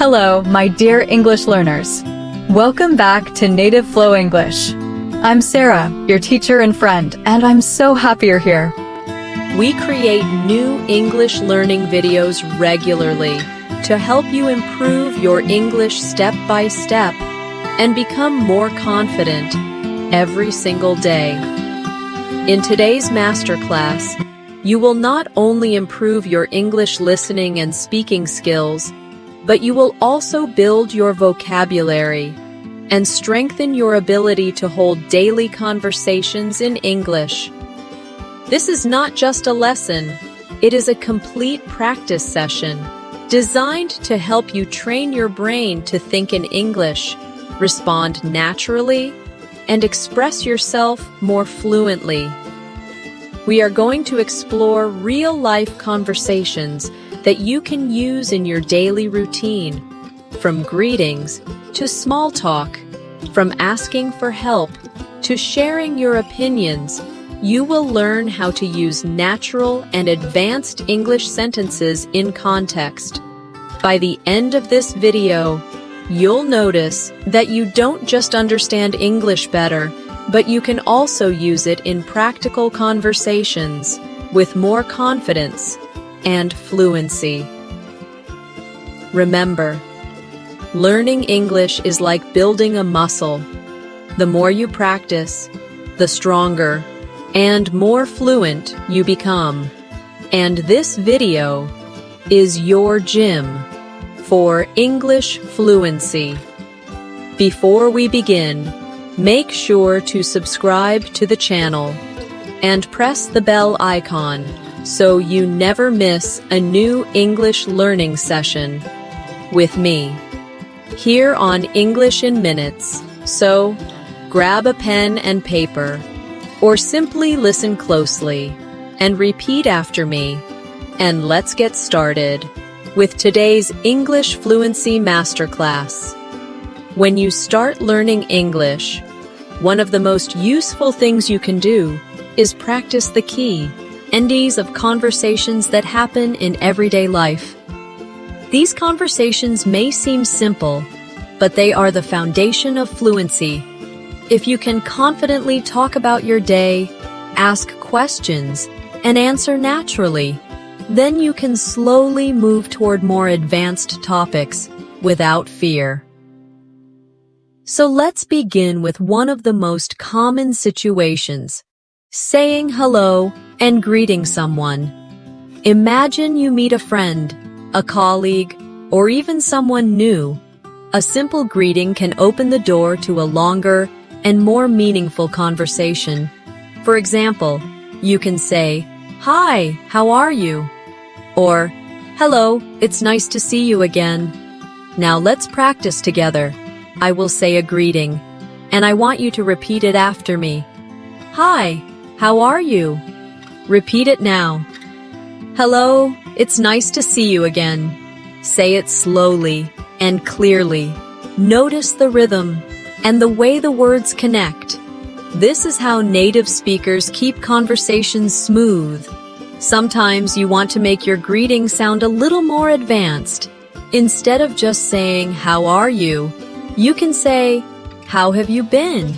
Hello, my dear English learners. Welcome back to Native Flow English. I'm Sarah, your teacher and friend, and I'm so happy you're here. We create new English learning videos regularly to help you improve your English step by step and become more confident every single day. In today's masterclass, you will not only improve your English listening and speaking skills, but you will also build your vocabulary and strengthen your ability to hold daily conversations in English. This is not just a lesson, it is a complete practice session designed to help you train your brain to think in English, respond naturally, and express yourself more fluently. We are going to explore real-life conversations that you can use in your daily routine, from greetings to small talk, from asking for help to sharing your opinions. You will learn how to use natural and advanced English sentences in context. By the end of this video, you'll notice that you don't just understand English better, but you can also use it in practical conversations with more confidence and fluency. Remember, learning English is like building a muscle. The more you practice, the stronger and more fluent you become. And this video is your gym for English fluency. Before we begin, make sure to subscribe to the channel and press the bell icon so you never miss a new English learning session with me here on English in Minutes. So, grab a pen and paper, or simply listen closely and repeat after me, and let's get started with today's English Fluency Masterclass. When you start learning English, one of the most useful things you can do is practice the key NDs of conversations that happen in everyday life. These conversations may seem simple, but they are the foundation of fluency. If you can confidently talk about your day, ask questions, and answer naturally, then you can slowly move toward more advanced topics without fear. So let's begin with one of the most common situations: saying hello and greeting someone. Imagine you meet a friend, a colleague, or even someone new. A simple greeting can open the door to a longer and more meaningful conversation. For example, you can say, "Hi, how are you?" Or, "Hello, it's nice to see you again." Now let's practice together. I will say a greeting, and I want you to repeat it after me. "Hi, how are you?" Repeat it now. "Hello, it's nice to see you again." Say it slowly and clearly. Notice the rhythm and the way the words connect. This is how native speakers keep conversations smooth. Sometimes you want to make your greeting sound a little more advanced. Instead of just saying, "How are you?" you can say, "How have you been?"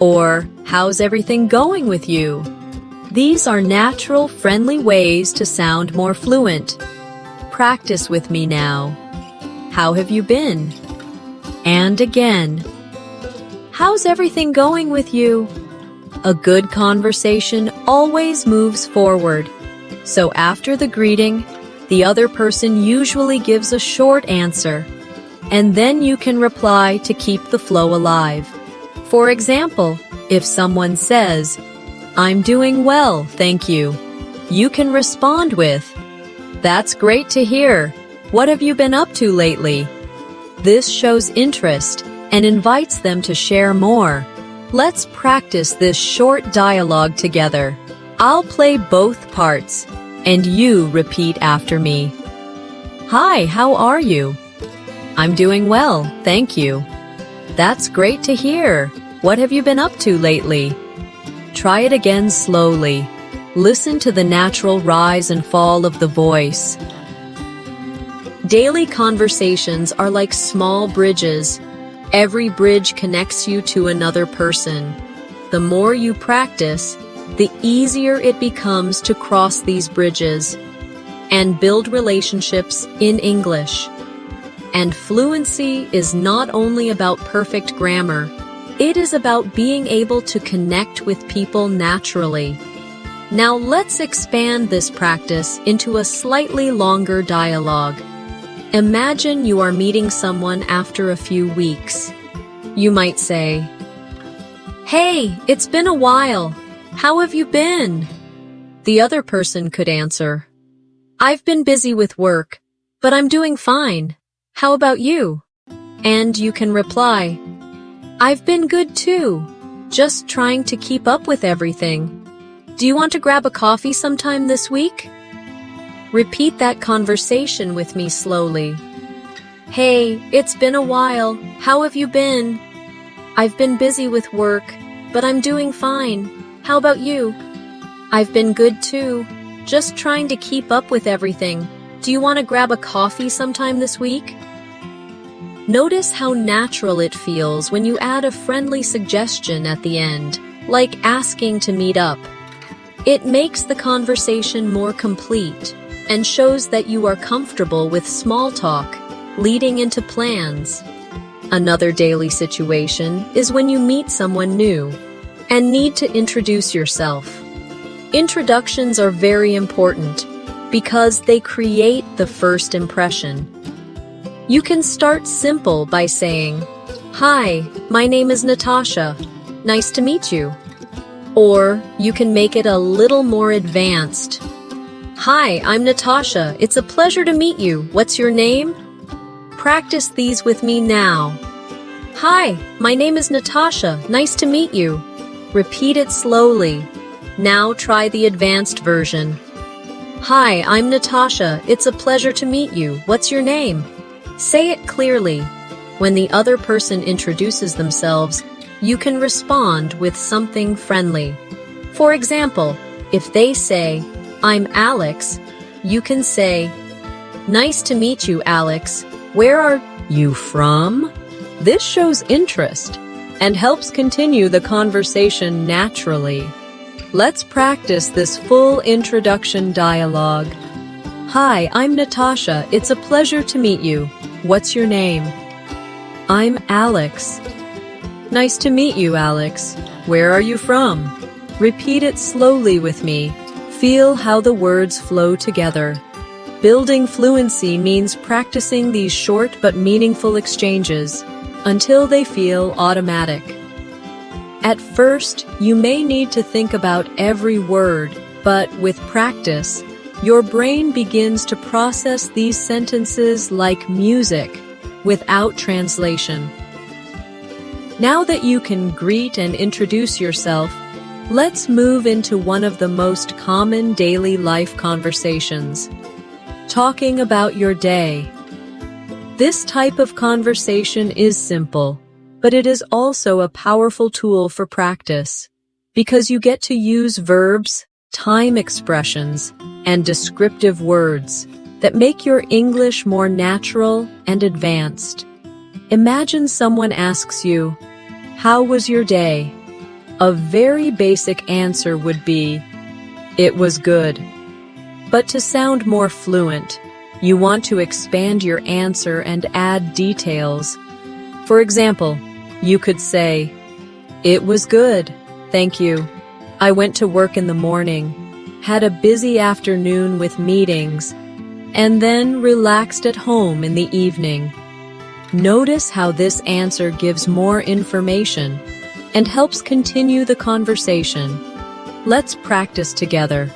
or "How's everything going with you?" These are natural, friendly ways to sound more fluent. Practice with me now. How have you been? And again. How's everything going with you? A good conversation always moves forward. So after the greeting, the other person usually gives a short answer, and then you can reply to keep the flow alive. For example, if someone says, "I'm doing well, thank you," you can respond with, "That's great to hear. What have you been up to lately?" This shows interest and invites them to share more. Let's practice this short dialogue together. I'll play both parts, and you repeat after me. "Hi, how are you?" "I'm doing well, thank you." "That's great to hear. What have you been up to lately?" Try it again slowly. Listen to the natural rise and fall of the voice. Daily conversations are like small bridges. Every bridge connects you to another person. The more you practice, the easier it becomes to cross these bridges and build relationships in English. And fluency is not only about perfect grammar, it is about being able to connect with people naturally. Now let's expand this practice into a slightly longer dialogue. Imagine you are meeting someone after a few weeks. You might say, "Hey, it's been a while. How have you been?" The other person could answer, "I've been busy with work, but I'm doing fine. How about you?" And you can reply, "I've been good too, just trying to keep up with everything. Do you want to grab a coffee sometime this week?" Repeat that conversation with me slowly. "Hey, it's been a while. How have you been?" "I've been busy with work, but I'm doing fine. How about you?" "I've been good too, just trying to keep up with everything. Do you want to grab a coffee sometime this week?" Notice how natural it feels when you add a friendly suggestion at the end, like asking to meet up. It makes the conversation more complete and shows that you are comfortable with small talk, leading into plans. Another daily situation is when you meet someone new and need to introduce yourself. Introductions are very important because they create the first impression. You can start simple by saying, "Hi, my name is Natasha. Nice to meet you." Or you can make it a little more advanced. "Hi, I'm Natasha. It's a pleasure to meet you. What's your name?" Practice these with me now. "Hi, my name is Natasha. Nice to meet you." Repeat it slowly. Now try the advanced version. "Hi, I'm Natasha. It's a pleasure to meet you. What's your name?" Say it clearly. When the other person introduces themselves, you can respond with something friendly. For example, if they say, "I'm Alex," you can say, "Nice to meet you, Alex. Where are you from?" This shows interest and helps continue the conversation naturally. Let's practice this full introduction dialogue. "Hi, I'm Natasha. It's a pleasure to meet you. What's your name?" "I'm Alex." "Nice to meet you, Alex. Where are you from?" Repeat it slowly with me. Feel how the words flow together. Building fluency means practicing these short but meaningful exchanges until they feel automatic. At first, you may need to think about every word, but with practice, your brain begins to process these sentences like music, without translation. Now that you can greet and introduce yourself, let's move into one of the most common daily life conversations. Talking about your day. This type of conversation is simple, but it is also a powerful tool for practice, because you get to use verbs, time expressions, and descriptive words that make your English more natural and advanced. Imagine someone asks you, "How was your day?" A very basic answer would be, "It was good." But to sound more fluent, you want to expand your answer and add details. For example, you could say, "It was good, thank you. I went to work in the morning, had a busy afternoon with meetings, and then relaxed at home in the evening." Notice how this answer gives more information and helps continue the conversation. Let's practice together.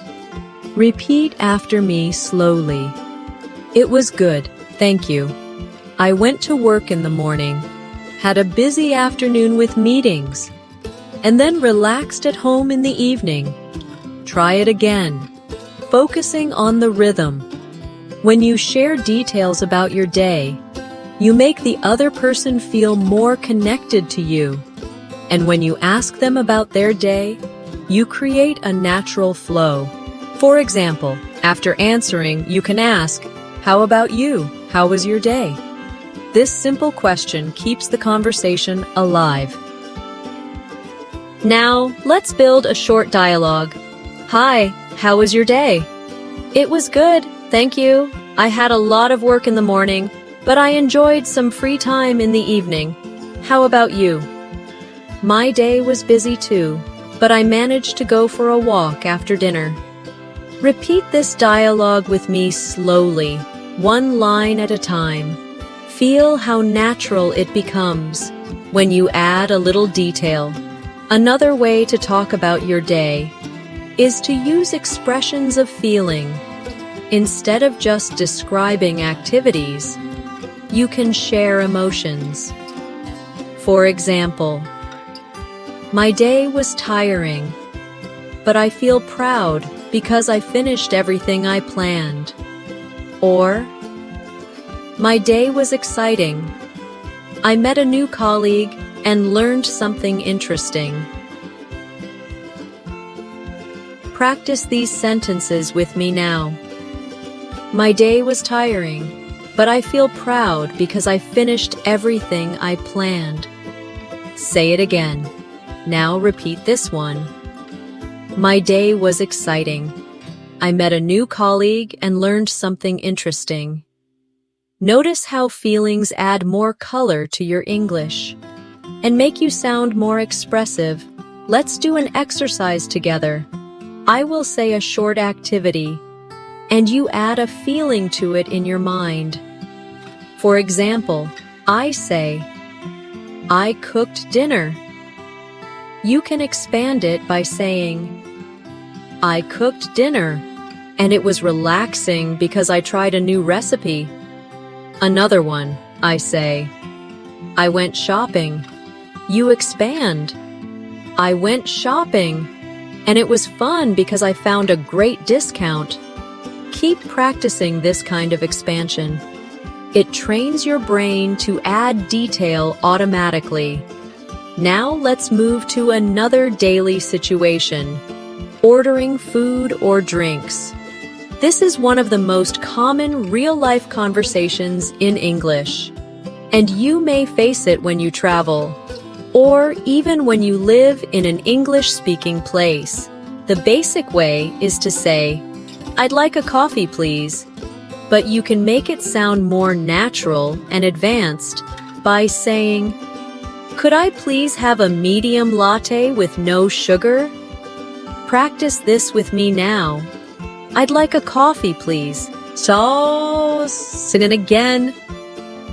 Repeat after me slowly. "It was good, thank you. I went to work in the morning, had a busy afternoon with meetings, and then relaxed at home in the evening." Try it again, focusing on the rhythm. When you share details about your day, you make the other person feel more connected to you. And when you ask them about their day, you create a natural flow. For example, after answering, you can ask, "How about you?" How was your day? This simple question keeps the conversation alive. Now, let's build a short dialogue. Hi, how was your day? It was good, thank you. I had a lot of work in the morning, but I enjoyed some free time in the evening. How about you? My day was busy too, but I managed to go for a walk after dinner. Repeat this dialogue with me slowly, one line at a time. Feel how natural it becomes when you add a little detail. Another way to talk about your day is to use expressions of feeling. Instead of just describing activities, you can share emotions. For example, my day was tiring, but I feel proud because I finished everything I planned. Or, my day was exciting. I met a new colleague and learned something interesting. Practice these sentences with me now. My day was tiring, but I feel proud because I finished everything I planned. Say it again. Now repeat this one. My day was exciting. I met a new colleague and learned something interesting. Notice how feelings add more color to your English and make you sound more expressive. Let's do an exercise together. I will say a short activity, and you add a feeling to it in your mind. For example, I say, I cooked dinner. You can expand it by saying, I cooked dinner, and it was relaxing because I tried a new recipe. Another one, I say, I went shopping. You expand. I went shopping, and it was fun because I found a great discount. Keep practicing this kind of expansion. It trains your brain to add detail automatically. Now let's move to another daily situation. Ordering food or drinks. This is one of the most common real-life conversations in English. And you may face it when you travel, or even when you live in an English-speaking place. The basic way is to say, I'd like a coffee, please. But you can make it sound more natural and advanced by saying, could I please have a medium latte with no sugar? Practice this with me now. I'd like a coffee, please. So, sit in again.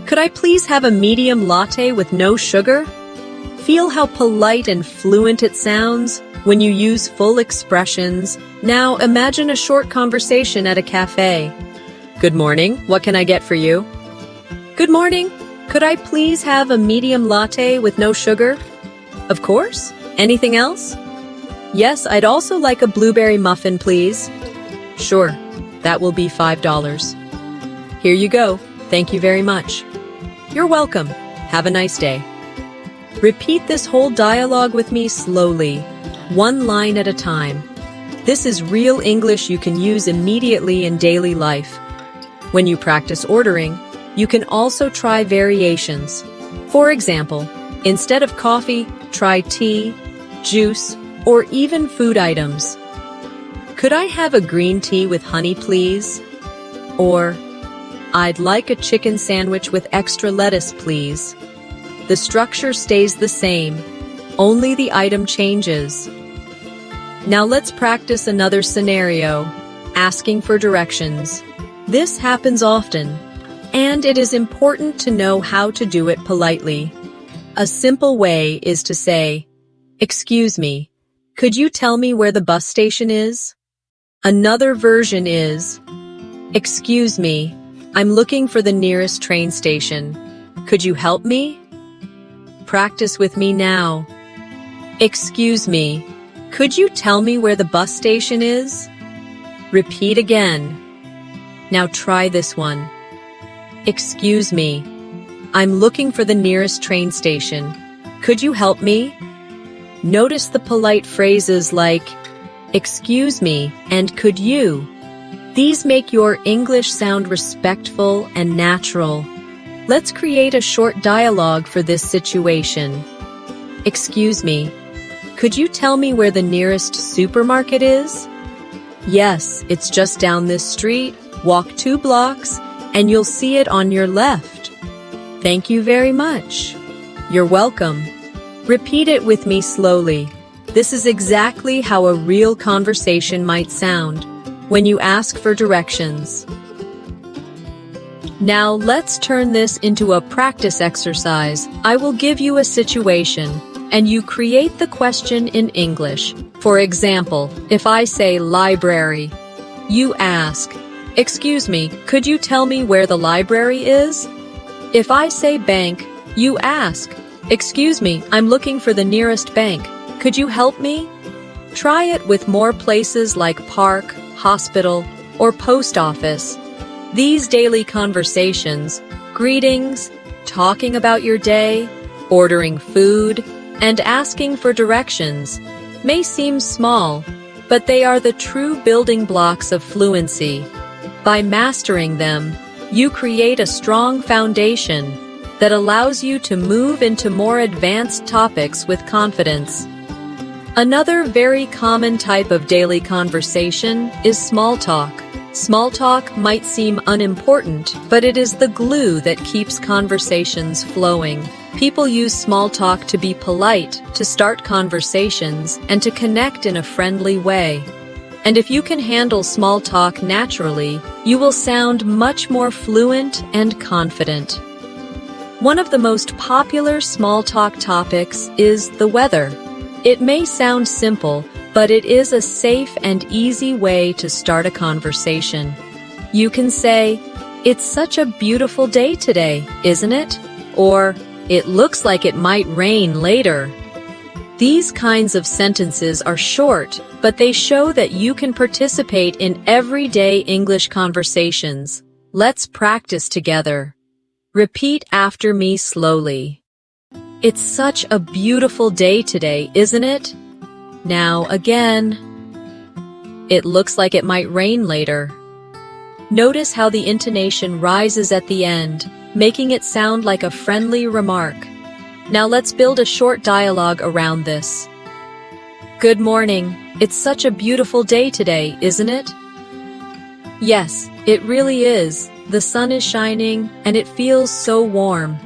Could I please have a medium latte with no sugar? Feel how polite and fluent it sounds when you use full expressions. Now imagine a short conversation at a cafe. Good morning, what can I get for you? Good morning, could I please have a medium latte with no sugar? Of course. Anything else? Yes, I'd also like a blueberry muffin, please. Sure, that will be $5. Here you go. Thank you very much. You're welcome. Have a nice day. Repeat this whole dialogue with me slowly, one line at a time. This is real English you can use immediately in daily life. When you practice ordering, you can also try variations. For example, instead of coffee, try tea, juice, or even food items. Could I have a green tea with honey, please? Or, I'd like a chicken sandwich with extra lettuce, please. The structure stays the same, only the item changes. Now let's practice another scenario, asking for directions. This happens often, and it is important to know how to do it politely. A simple way is to say, excuse me, could you tell me where the bus station is? Another version is, excuse me, I'm looking for the nearest train station. Could you help me? Practice with me now. Excuse me, could you tell me where the bus station is? Repeat again. Now try this one. Excuse me, I'm looking for the nearest train station. Could you help me? Notice the polite phrases like, excuse me, and could you? These make your English sound respectful and natural. Let's create a short dialogue for this situation. Excuse me, could you tell me where the nearest supermarket is? Yes, it's just down this street. Walk 2 blocks, and you'll see it on your left. Thank you very much. You're welcome. Repeat it with me slowly. This is exactly how a real conversation might sound when you ask for directions. Now let's turn this into a practice exercise. I will give you a situation, and you create the question in English. For example, if I say library, you ask, "Excuse me, could you tell me where the library is?" If I say bank, you ask, "Excuse me, I'm looking for the nearest bank. Could you help me?" Try it with more places like park, hospital, or post office. These daily conversations, greetings, talking about your day, ordering food, and asking for directions may seem small, but they are the true building blocks of fluency. By mastering them, you create a strong foundation that allows you to move into more advanced topics with confidence. Another very common type of daily conversation is small talk. Small talk might seem unimportant, but it is the glue that keeps conversations flowing. People use small talk to be polite, to start conversations, and to connect in a friendly way. And if you can handle small talk naturally, you will sound much more fluent and confident. One of the most popular small talk topics is the weather. It may sound simple, but it is a safe and easy way to start a conversation. You can say, "It's such a beautiful day today, isn't it?" Or, "It looks like it might rain later." These kinds of sentences are short, but they show that you can participate in everyday English conversations. Let's practice together. Repeat after me slowly. "It's such a beautiful day today, isn't it?" Now again. "It looks like it might rain later." Notice how the intonation rises at the end, making it sound like a friendly remark. Now let's build a short dialogue around this. "Good morning. It's such a beautiful day today, isn't it?" "Yes, it really is. The sun is shining, and it feels so warm."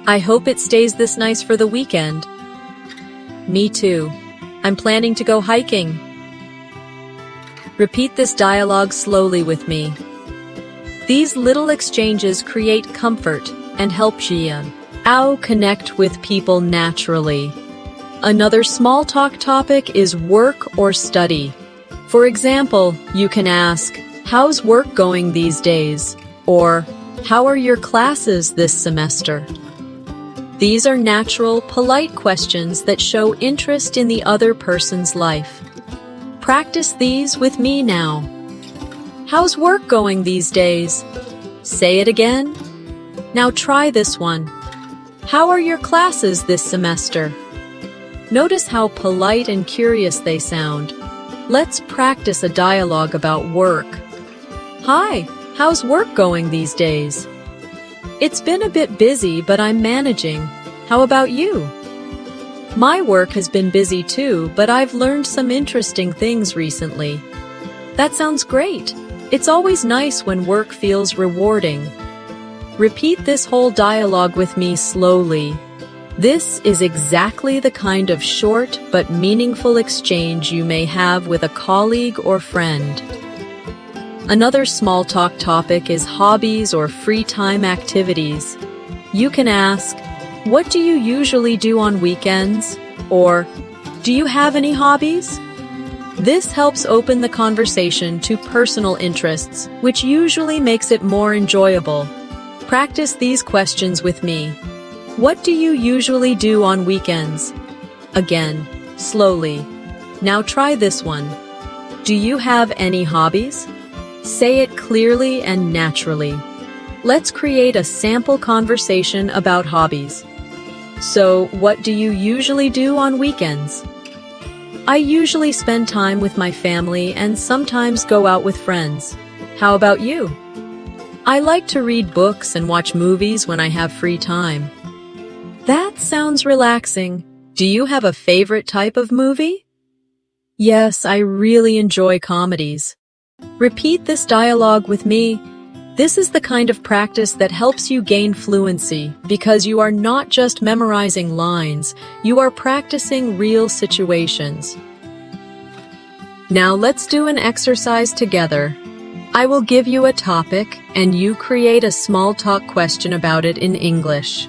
"I hope it stays this nice for the weekend." "Me too. I'm planning to go hiking." Repeat this dialogue slowly with me. These little exchanges create comfort and help you connect with people naturally. Another small talk topic is work or study. For example, you can ask, "How's work going these days?" Or, "How are your classes this semester?" These are natural, polite questions that show interest in the other person's life. Practice these with me now. "How's work going these days?" Say it again. Now try this one. "How are your classes this semester?" Notice how polite and curious they sound. Let's practice a dialogue about work. "Hi, how's work going these days?" "It's been a bit busy, but I'm managing. How about you?" "My work has been busy too, but I've learned some interesting things recently." "That sounds great. It's always nice when work feels rewarding." Repeat this whole dialogue with me slowly. This is exactly the kind of short but meaningful exchange you may have with a colleague or friend. Another small talk topic is hobbies or free time activities. You can ask, "What do you usually do on weekends?" Or, "Do you have any hobbies?" This helps open the conversation to personal interests, which usually makes it more enjoyable. Practice these questions with me. What do you usually do on weekends? Again, slowly. Now try this one. Do you have any hobbies? Say it clearly and naturally. Let's create a sample conversation about hobbies. So, what do you usually do on weekends? I usually spend time with my family and sometimes go out with friends. How about you? I like to read books and watch movies when I have free time. That sounds relaxing. Do you have a favorite type of movie? Yes, I really enjoy comedies. Repeat this dialogue with me. This is the kind of practice that helps you gain fluency because you are not just memorizing lines, you are practicing real situations. Now let's do an exercise together. I will give you a topic and you create a small talk question about it in English.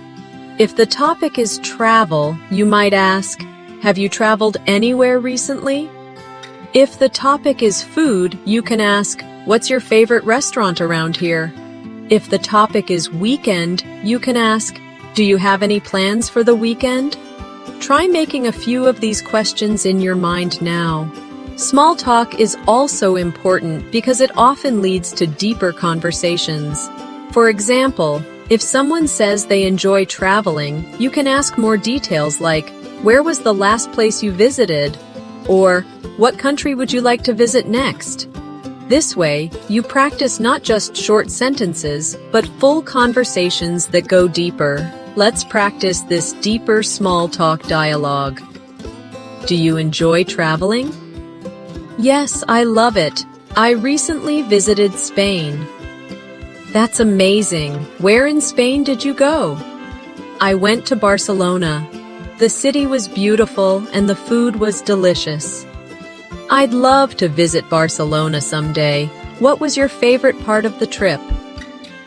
If the topic is travel, you might ask, "Have you traveled anywhere recently?" If the topic is food, you can ask, "What's your favorite restaurant around here?" If the topic is weekend, you can ask, "Do you have any plans for the weekend?" Try making a few of these questions in your mind now. Small talk is also important because it often leads to deeper conversations. For example, if someone says they enjoy traveling, you can ask more details like, "Where was the last place you visited?" Or, "What country would you like to visit next?" This way, you practice not just short sentences, but full conversations that go deeper. Let's practice this deeper small talk dialogue. Do you enjoy traveling? Yes, I love it. I recently visited Spain. That's amazing. Where in Spain did you go? I went to Barcelona. The city was beautiful and the food was delicious. I'd love to visit Barcelona someday. What was your favorite part of the trip?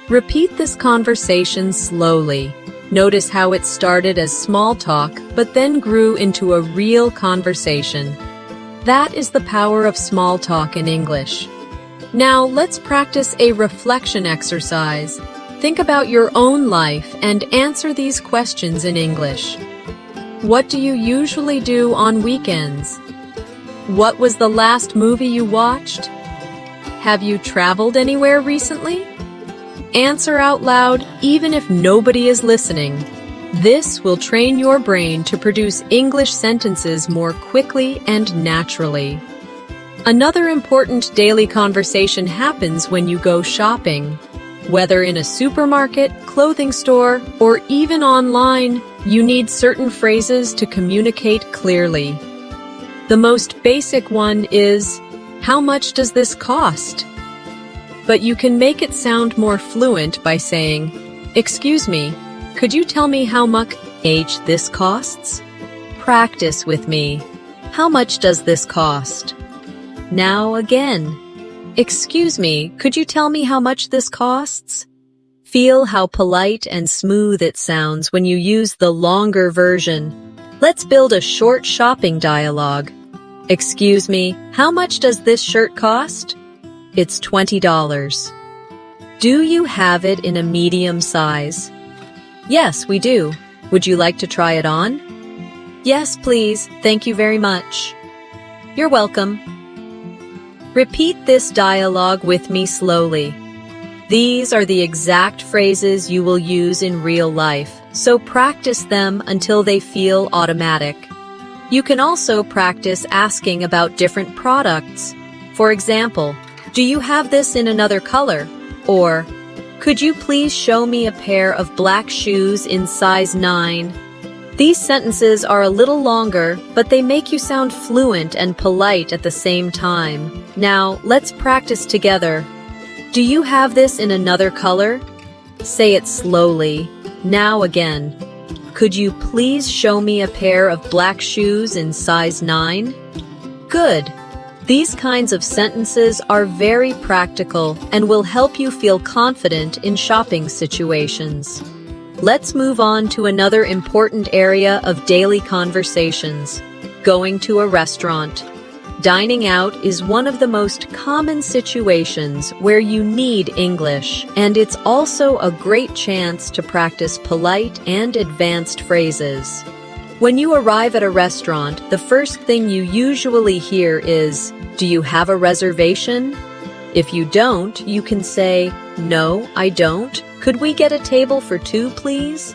Repeat this conversation slowly. Notice how it started as small talk, but then grew into a real conversation. That is the power of small talk in English. Now let's practice a reflection exercise. Think about your own life and answer these questions in English. What do you usually do on weekends? What was the last movie you watched? Have you traveled anywhere recently? Answer out loud, even if nobody is listening. This will train your brain to produce English sentences more quickly and naturally. Another important daily conversation happens when you go shopping. Whether in a supermarket, clothing store, or even online, you need certain phrases to communicate clearly. The most basic one is, "How much does this cost?" But you can make it sound more fluent by saying, "Excuse me, could you tell me how much this costs?" Practice with me. How much does this cost? Now again. Excuse me, could you tell me how much this costs? Feel how polite and smooth it sounds when you use the longer version. Let's build a short shopping dialogue. Excuse me, how much does this shirt cost? It's $20. Do you have it in a medium size? Yes, we do. Would you like to try it on? Yes, please. Thank you very much. You're welcome. Repeat this dialogue with me slowly. These are the exact phrases you will use in real life, so practice them until they feel automatic. You can also practice asking about different products. For example, do you have this in another color? Or, could you please show me a pair of black shoes in size 9? These sentences are a little longer, but they make you sound fluent and polite at the same time. Now, let's practice together. Do you have this in another color? Say it slowly. Now again. Could you please show me a pair of black shoes in size 9? Good. These kinds of sentences are very practical and will help you feel confident in shopping situations. Let's move on to another important area of daily conversations, going to a restaurant. Dining out is one of the most common situations where you need English, and it's also a great chance to practice polite and advanced phrases. When you arrive at a restaurant, the first thing you usually hear is, "Do you have a reservation?" If you don't, you can say, "No, I don't. Could we get a table for 2, please?"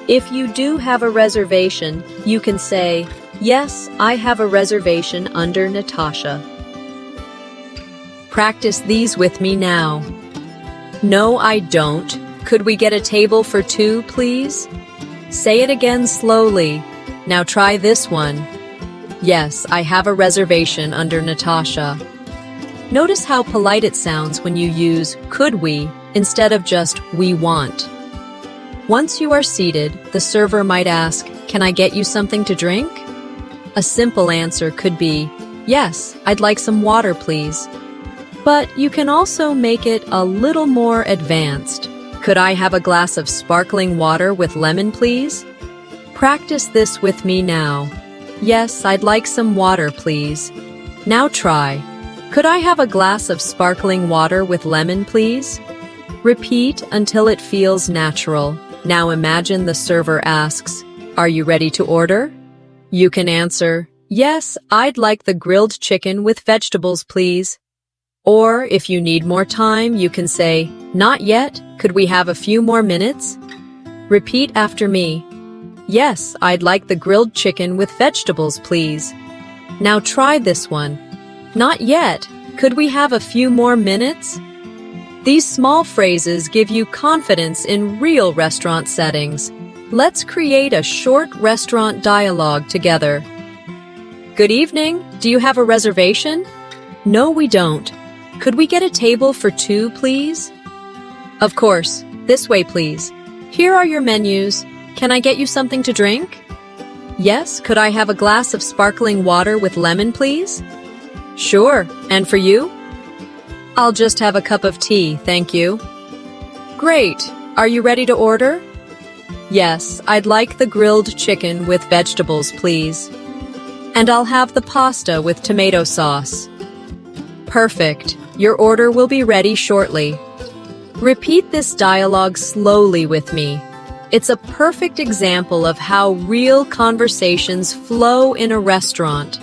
If you do have a reservation, you can say, Yes, I have a reservation under Natasha. Practice these with me now. No, I don't. Could we get a table for two, please? Say it again slowly. Now try this one. Yes, I have a reservation under Natasha. Notice how polite it sounds when you use could we instead of just we want. Once you are seated, the server might ask, "Can I get you something to drink?" A simple answer could be, "Yes, I'd like some water, please." But you can also make it a little more advanced. Could I have a glass of sparkling water with lemon, please? Practice this with me now. Yes, I'd like some water, please. Now try. Could I have a glass of sparkling water with lemon, please? Repeat until it feels natural. Now imagine the server asks, "Are you ready to order?" You can answer, "Yes, I'd like the grilled chicken with vegetables, please." Or if you need more time, you can say, "Not yet. Could we have a few more minutes?" Repeat after me. Yes, I'd like the grilled chicken with vegetables, please. Now try this one. Not yet. Could we have a few more minutes? These small phrases give you confidence in real restaurant settings. Let's create a short restaurant dialogue together. Good evening. Do you have a reservation? No, we don't. Could we get a table for two, please? Of course. This way, please. Here are your menus. Can I get you something to drink? Yes, could I have a glass of sparkling water with lemon, please? Sure. And for you? I'll just have a cup of tea, thank you. Great. Are you ready to order? Yes, I'd like the grilled chicken with vegetables, please. And I'll have the pasta with tomato sauce. Perfect. Your order will be ready shortly. Repeat this dialogue slowly with me. It's a perfect example of how real conversations flow in a restaurant.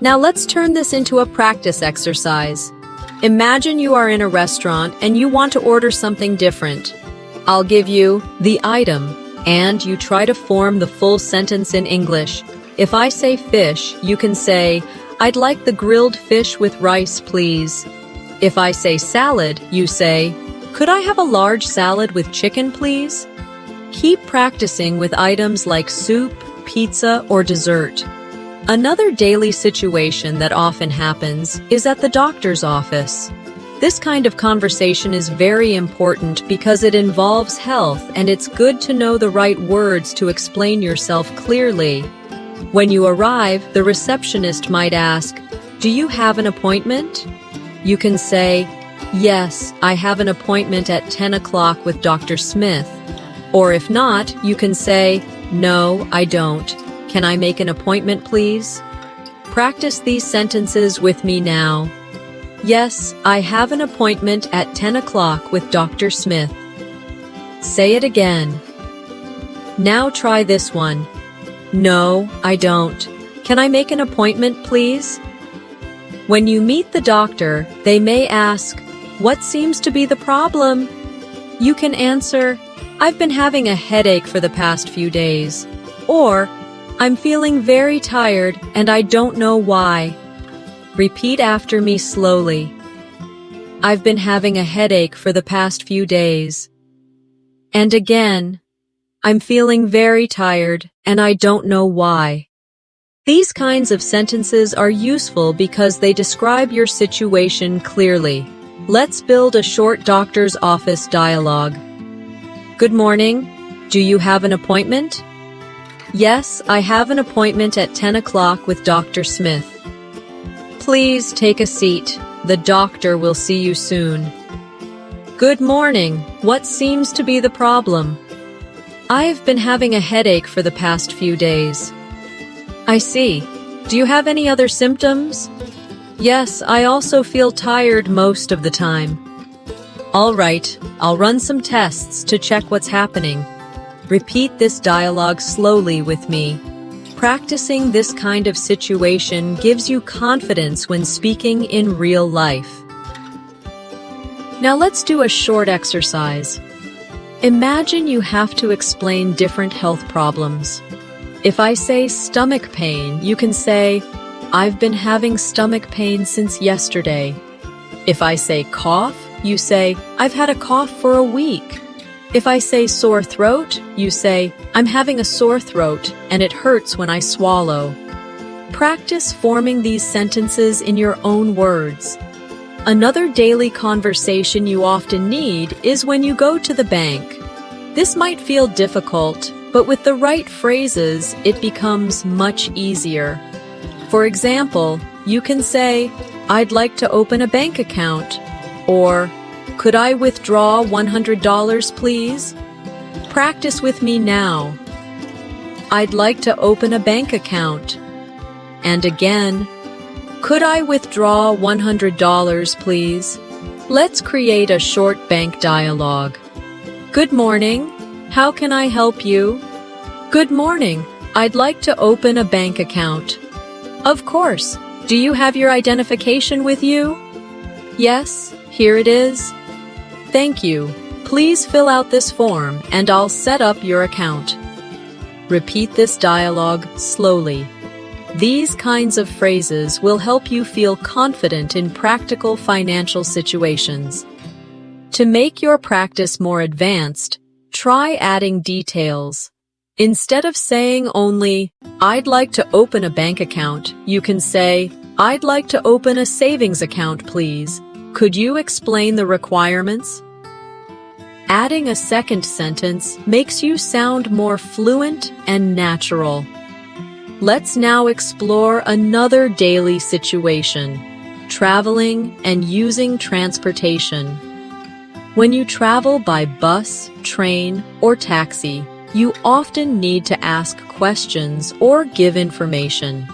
Now let's turn this into a practice exercise. Imagine you are in a restaurant and you want to order something different. I'll give you the item, and you try to form the full sentence in English. If I say fish, you can say, "I'd like the grilled fish with rice, please." If I say salad, you say, "Could I have a large salad with chicken, please?" Keep practicing with items like soup, pizza, or dessert. Another daily situation that often happens is at the doctor's office. This kind of conversation is very important because it involves health, and it's good to know the right words to explain yourself clearly. When you arrive, the receptionist might ask, "Do you have an appointment?" You can say, "Yes, I have an appointment at 10 o'clock with Dr. Smith." Or if not, you can say, "No, I don't. Can I make an appointment, please?" Practice these sentences with me now. Yes, I have an appointment at 10 o'clock with Dr. Smith. Say it again. Now try this one. No, I don't. Can I make an appointment, please? When you meet the doctor, they may ask, "What seems to be the problem?" You can answer, "I've been having a headache for the past few days." Or, "I'm feeling very tired and I don't know why." Repeat after me slowly. I've been having a headache for the past few days. And again, I'm feeling very tired and I don't know why. These kinds of sentences are useful because they describe your situation clearly. Let's build a short doctor's office dialogue. Good morning. Do you have an appointment? Yes, I have an appointment at 10 o'clock with Dr. Smith. Please take a seat. The doctor will see you soon. Good morning. What seems to be the problem? I've been having a headache for the past few days. I see. Do you have any other symptoms? Yes, I also feel tired most of the time. All right, I'll run some tests to check what's happening. Repeat this dialogue slowly with me. Practicing this kind of situation gives you confidence when speaking in real life. Now let's do a short exercise. Imagine you have to explain different health problems. If I say stomach pain, you can say, I've been having stomach pain since yesterday. If I say cough, you say, I've had a cough for a week. If I say sore throat, you say, I'm having a sore throat and it hurts when I swallow. Practice forming these sentences in your own words. Another daily conversation you often need is when you go to the bank. This might feel difficult, but with the right phrases, it becomes much easier. For example, you can say, I'd like to open a bank account, or could I withdraw $100, please? Practice with me now. I'd like to open a bank account. And again, could I withdraw $100, please? Let's create a short bank dialogue. Good morning. How can I help you? Good morning. I'd like to open a bank account. Of course. Do you have your identification with you? Yes, here it is. Thank you. Please fill out this form and I'll set up your account. Repeat this dialogue slowly. These kinds of phrases will help you feel confident in practical financial situations. To make your practice more advanced, try adding details. Instead of saying only, I'd like to open a bank account, you can say, I'd like to open a savings account, please. Could you explain the requirements? Adding a second sentence makes you sound more fluent and natural. Let's now explore another daily situation, traveling and using transportation. When you travel by bus, train, or taxi, you often need to ask questions or give information.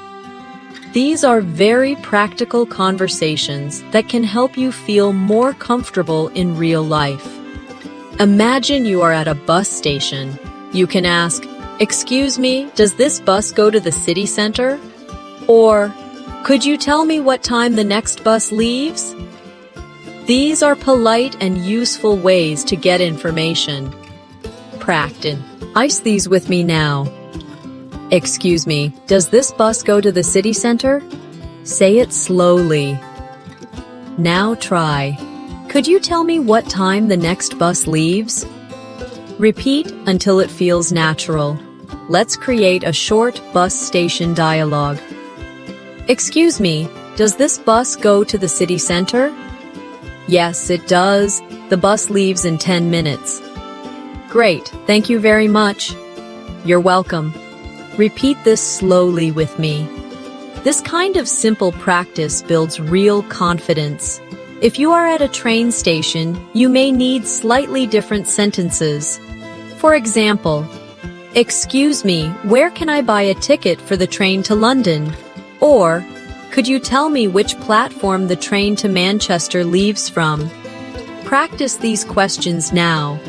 These are very practical conversations that can help you feel more comfortable in real life. Imagine you are at a bus station. You can ask, Excuse me, does this bus go to the city center? Or, could you tell me what time the next bus leaves? These are polite and useful ways to get information. Practice these with me now. Excuse me, does this bus go to the city center? Say it slowly. Now try. Could you tell me what time the next bus leaves? Repeat until it feels natural. Let's create a short bus station dialogue. Excuse me, does this bus go to the city center? Yes, it does. The bus leaves in 10 minutes. Great, thank you very much. You're welcome. Repeat this slowly with me. This kind of simple practice builds real confidence. If you are at a train station, you may need slightly different sentences. For example, Excuse me, where can I buy a ticket for the train to London? Or, could you tell me which platform the train to Manchester leaves from? Practice these questions now.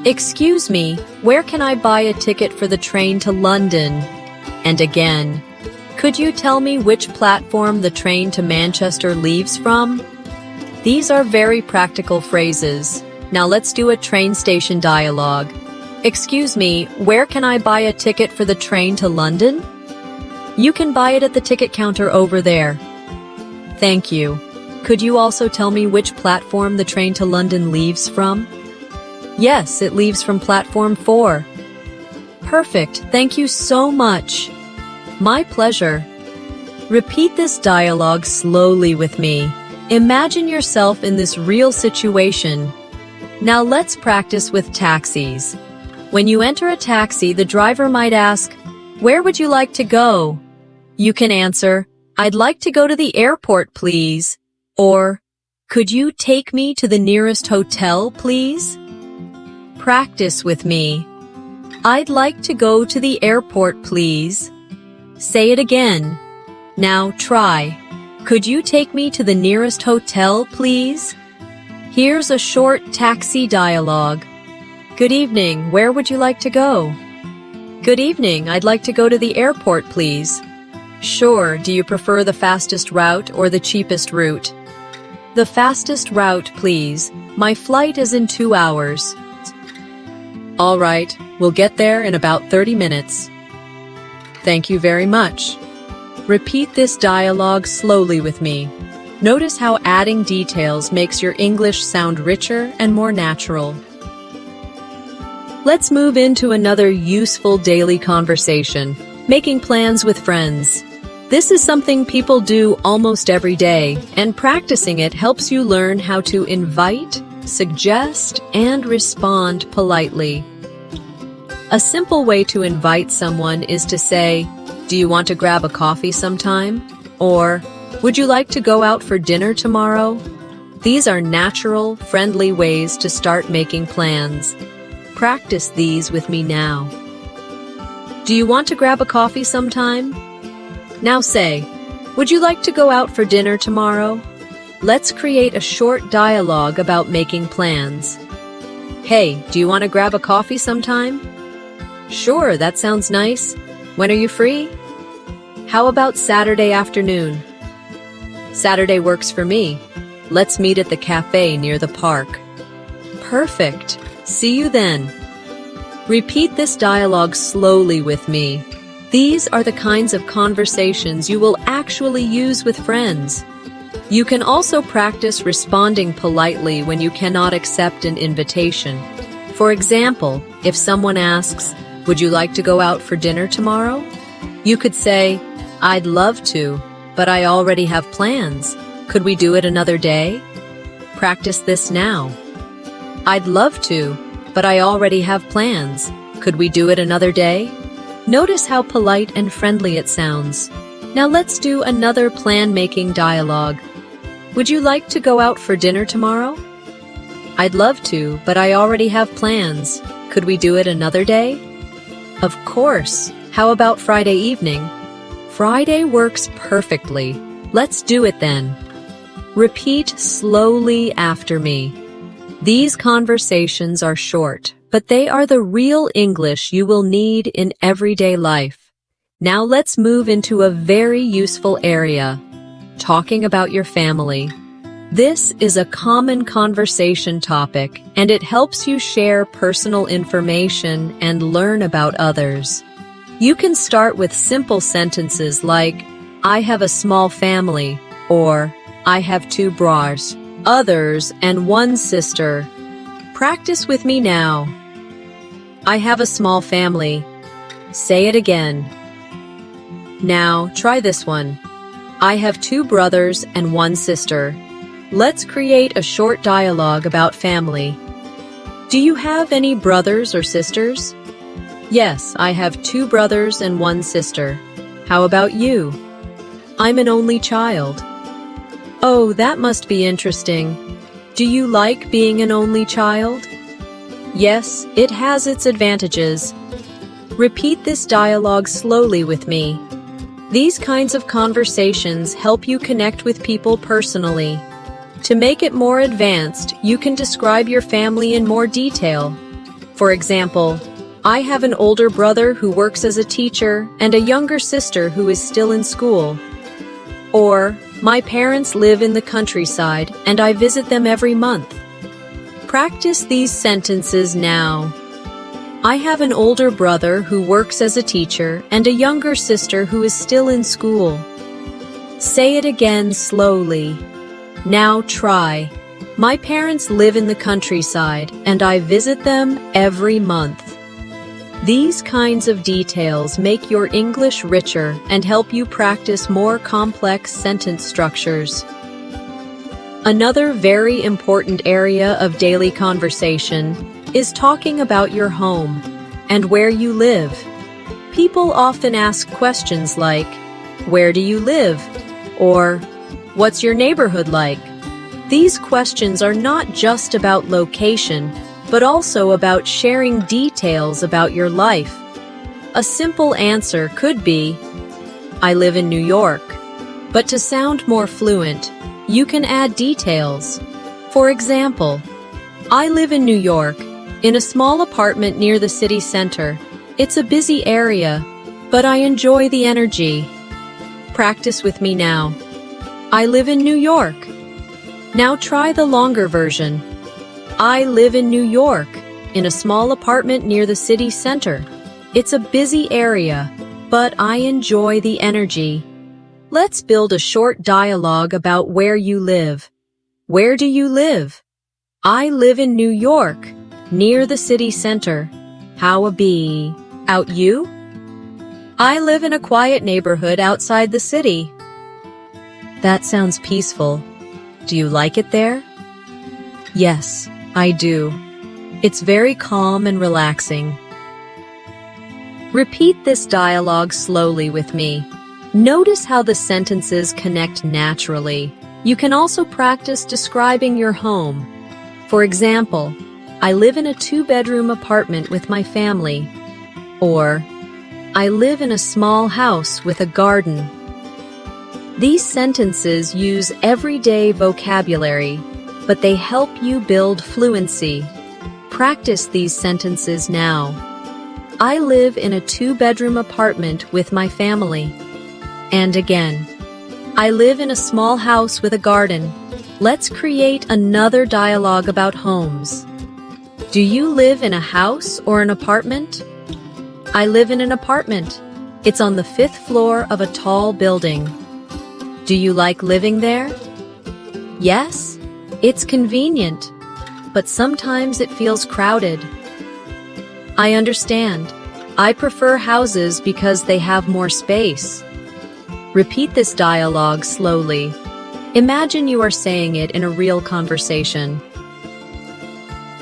Excuse me, where can I buy a ticket for the train to London? And again, could you tell me which platform the train to Manchester leaves from? These are very practical phrases. Now let's do a train station dialogue. Excuse me, where can I buy a ticket for the train to London? You can buy it at the ticket counter over there. Thank you. Could you also tell me which platform the train to London leaves from? Yes, it leaves from platform 4. Perfect, thank you so much. My pleasure. Repeat this dialogue slowly with me. Imagine yourself in this real situation. Now let's practice with taxis. When you enter a taxi, the driver might ask, Where would you like to go? You can answer, I'd like to go to the airport, please. Or, could you take me to the nearest hotel, please? Practice with me. I'd like to go to the airport, please. Say it again. Now try. Could you take me to the nearest hotel, please? Here's a short taxi dialogue. Good evening, where would you like to go? Good evening, I'd like to go to the airport, please. Sure, do you prefer the fastest route or the cheapest route? The fastest route, please. My flight is in 2 hours. All right, we'll get there in about 30 minutes. Thank you very much. Repeat this dialogue slowly with me. Notice how adding details makes your English sound richer and more natural. Let's move into another useful daily conversation, making plans with friends. This is something people do almost every day, and practicing it helps you learn how to invite, suggest, and respond politely. A simple way to invite someone is to say, "Do you want to grab a coffee sometime?" Or, "Would you like to go out for dinner tomorrow?" These are natural, friendly ways to start making plans. Practice these with me now. Do you want to grab a coffee sometime? Now say, "Would you like to go out for dinner tomorrow?" Let's create a short dialogue about making plans. Hey, do you want to grab a coffee sometime? Sure, that sounds nice. When are you free? How about Saturday afternoon? Saturday works for me. Let's meet at the cafe near the park. Perfect. See you then. Repeat this dialogue slowly with me. These are the kinds of conversations you will actually use with friends. You can also practice responding politely when you cannot accept an invitation. For example, if someone asks, "Would you like to go out for dinner tomorrow?" You could say, "I'd love to, but I already have plans. Could we do it another day?" Practice this now. "I'd love to, but I already have plans. Could we do it another day?" Notice how polite and friendly it sounds. Now let's do another plan-making dialogue. Would you like to go out for dinner tomorrow? I'd love to, but I already have plans. Could we do it another day? Of course. How about Friday evening? Friday works perfectly. Let's do it then. Repeat slowly after me. These conversations are short, but they are the real English you will need in everyday life. Now let's move into a very useful area, talking about your family. This is a common conversation topic, and it helps you share personal information and learn about others. You can start with simple sentences like, "I have a small family," or "I have 2 brothers, others, and 1 sister." Practice with me now. I have a small family. Say it again. Now, try this one. I have 2 brothers and 1 sister. Let's create a short dialogue about family. Do you have any brothers or sisters? Yes, I have 2 brothers and 1 sister. How about you? I'm an only child. Oh, that must be interesting. Do you like being an only child? Yes, it has its advantages. Repeat this dialogue slowly with me. These kinds of conversations help you connect with people personally. To make it more advanced, you can describe your family in more detail. For example, I have an older brother who works as a teacher and a younger sister who is still in school. Or, my parents live in the countryside and I visit them every month. Practice these sentences now. I have an older brother who works as a teacher and a younger sister who is still in school. Say it again slowly. Now try. My parents live in the countryside and I visit them every month. These kinds of details make your English richer and help you practice more complex sentence structures. Another very important area of daily conversation is talking about your home and where you live. People often ask questions like, "Where do you live?" or "What's your neighborhood like?" These questions are not just about location, but also about sharing details about your life. A simple answer could be, "I live in New York." But to sound more fluent, you can add details. For example, I live in New York, in a small apartment near the city center. It's a busy area, but I enjoy the energy. Practice with me now. I live in New York. Now try the longer version. I live in New York, in a small apartment near the city center. It's a busy area, but I enjoy the energy. Let's build a short dialogue about where you live. Where do you live? I live in New York, near the city center. How about you? I live in a quiet neighborhood outside the city. That sounds peaceful. Do you like it there? Yes, I do. It's very calm and relaxing. Repeat this dialogue slowly with me. Notice how the sentences connect naturally. You can also practice describing your home. For example, I live in a 2-bedroom apartment with my family. Or, I live in a small house with a garden. These sentences use everyday vocabulary, but they help you build fluency. Practice these sentences now. I live in a 2-bedroom apartment with my family. And again, I live in a small house with a garden. Let's create another dialogue about homes. Do you live in a house or an apartment? I live in an apartment. It's on the 5th floor of a tall building. Do you like living there? Yes, it's convenient, but sometimes it feels crowded. I understand. I prefer houses because they have more space. Repeat this dialogue slowly. Imagine you are saying it in a real conversation.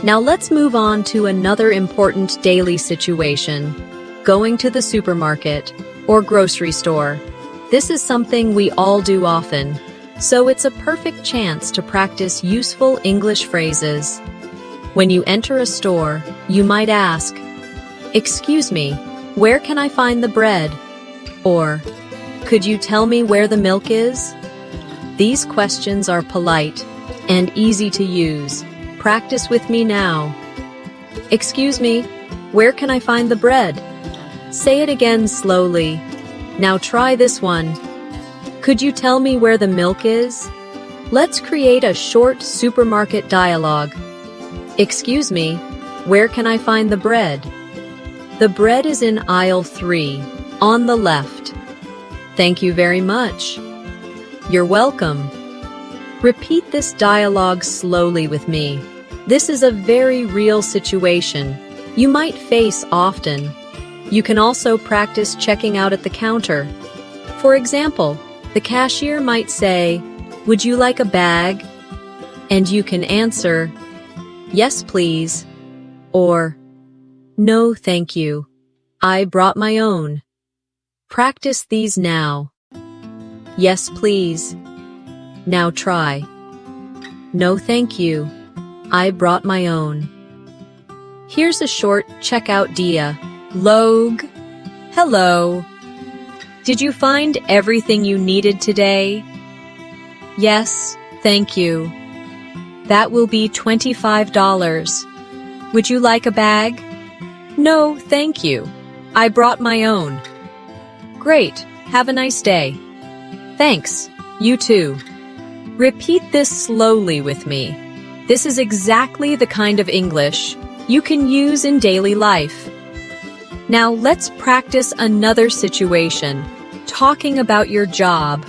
Now let's move on to another important daily situation, going to the supermarket or grocery store. This is something we all do often, so it's a perfect chance to practice useful English phrases. When you enter a store, you might ask, "Excuse me, where can I find the bread?" Or, "Could you tell me where the milk is?" These questions are polite and easy to use. Practice with me now. "Excuse me, where can I find the bread?" Say it again slowly. Now try this one. "Could you tell me where the milk is?" Let's create a short supermarket dialogue. "Excuse me, where can I find the bread?" The bread is in aisle 3, on the left. Thank you very much. You're welcome. Repeat this dialogue slowly with me. This is a very real situation you might face often. You can also practice checking out at the counter. For example, the cashier might say, "Would you like a bag?" And you can answer, "Yes, please," or "No, thank you. I brought my own." Practice these now. "Yes, please." Now try. "No, thank you. I brought my own." Here's a short checkout dia. Log. Hello. Did you find everything you needed today? Yes, thank you. That will be $25. Would you like a bag? No, thank you. I brought my own. Great. Have a nice day. Thanks. You too. Repeat this slowly with me. This is exactly the kind of English you can use in daily life. Now let's practice another situation, talking about your job.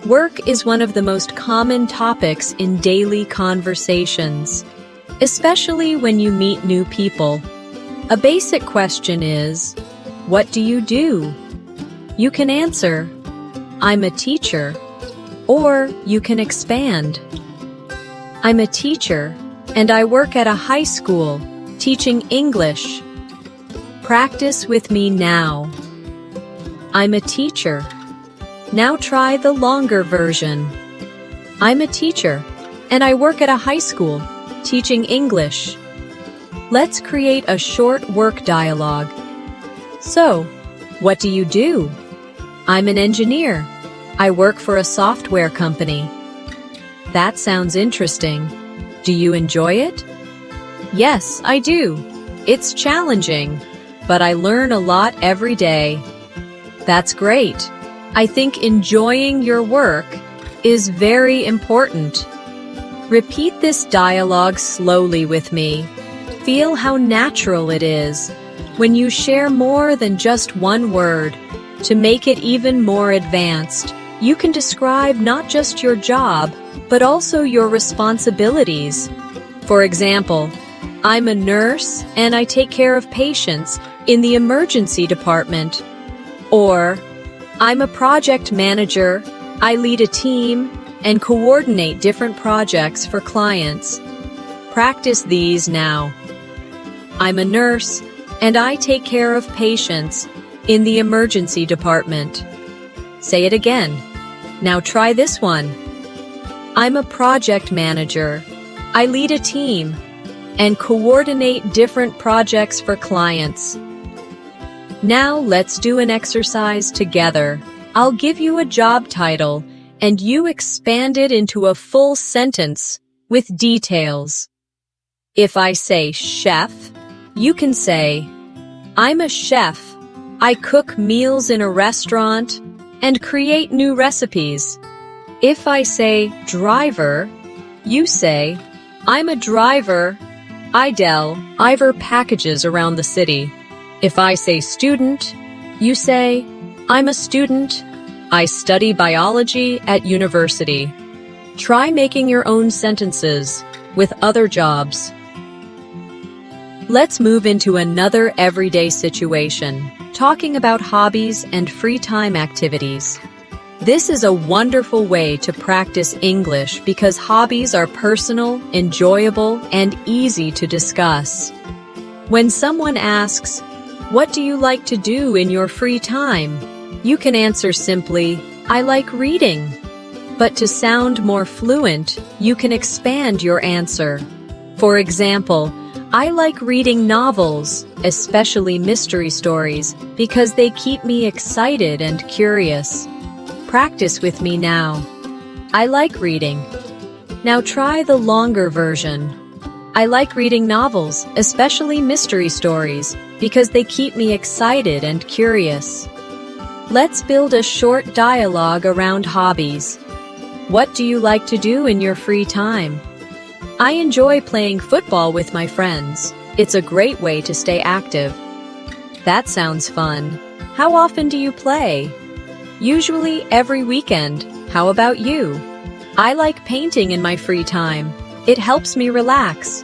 Work is one of the most common topics in daily conversations, especially when you meet new people. A basic question is, what do you do? You can answer, I'm a teacher, or you can expand. I'm a teacher, and I work at a high school, teaching English. Practice with me now. I'm a teacher. Now try the longer version. I'm a teacher, and I work at a high school, teaching English. Let's create a short work dialogue. So, what do you do? I'm an engineer. I work for a software company. That sounds interesting. Do you enjoy it? Yes, I do. It's challenging, but I learn a lot every day. That's great. I think enjoying your work is very important. Repeat this dialogue slowly with me. Feel how natural it is when you share more than just one word. To make it even more advanced, you can describe not just your job, but also your responsibilities. For example, I'm a nurse and I take care of patients in the emergency department. Or, I'm a project manager, I lead a team and coordinate different projects for clients. Practice these now. I'm a nurse and I take care of patients in the emergency department. Say it again. Now try this one. I'm a project manager. I lead a team and coordinate different projects for clients. Now let's do an exercise together. I'll give you a job title and you expand it into a full sentence with details. If I say chef, you can say, I'm a chef. I cook meals in a restaurant and create new recipes. If I say driver, you say, I'm a driver. I deliver packages around the city. If I say student, you say, I'm a student. I study biology at university. Try making your own sentences with other jobs. Let's move into another everyday situation, talking about hobbies and free time activities. This is a wonderful way to practice English because hobbies are personal, enjoyable, and easy to discuss. When someone asks, what do you like to do in your free time? You can answer simply, I like reading. But to sound more fluent, you can expand your answer. For example, I like reading novels, especially mystery stories, because they keep me excited and curious. Practice with me now. I like reading. Now try the longer version. I like reading novels, especially mystery stories, because they keep me excited and curious. Let's build a short dialogue around hobbies. What do you like to do in your free time? I enjoy playing football with my friends. It's a great way to stay active. That sounds fun. How often do you play? Usually every weekend. How about you? I like painting in my free time. It helps me relax.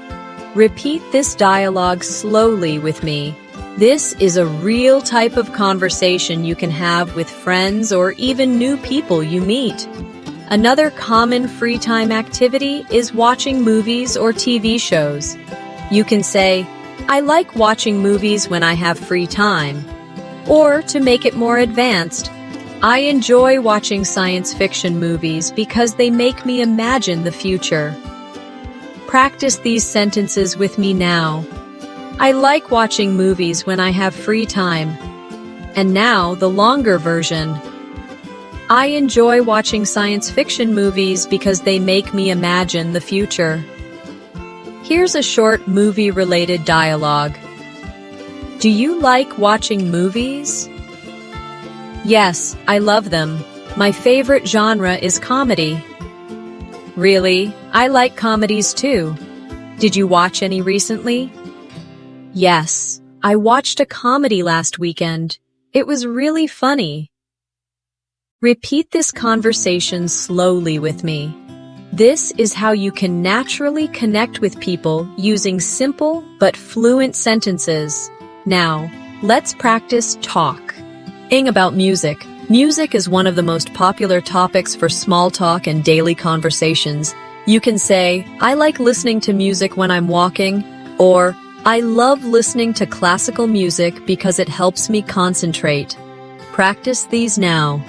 Repeat this dialogue slowly with me. This is a real type of conversation you can have with friends or even new people you meet. Another common free time activity is watching movies or TV shows. You can say, I like watching movies when I have free time. Or, to make it more advanced, I enjoy watching science fiction movies because they make me imagine the future. Practice these sentences with me now. I like watching movies when I have free time. And now the longer version. I enjoy watching science fiction movies because they make me imagine the future. Here's a short movie-related dialogue. Do you like watching movies? Yes, I love them. My favorite genre is comedy. Really? I like comedies too. Did you watch any recently? Yes, I watched a comedy last weekend. It was really funny. Repeat this conversation slowly with me. This is how you can naturally connect with people using simple but fluent sentences. Now, let's practice talking about music. Music is one of the most popular topics for small talk and daily conversations. You can say, I like listening to music when I'm walking, or I love listening to classical music because it helps me concentrate. Practice these now.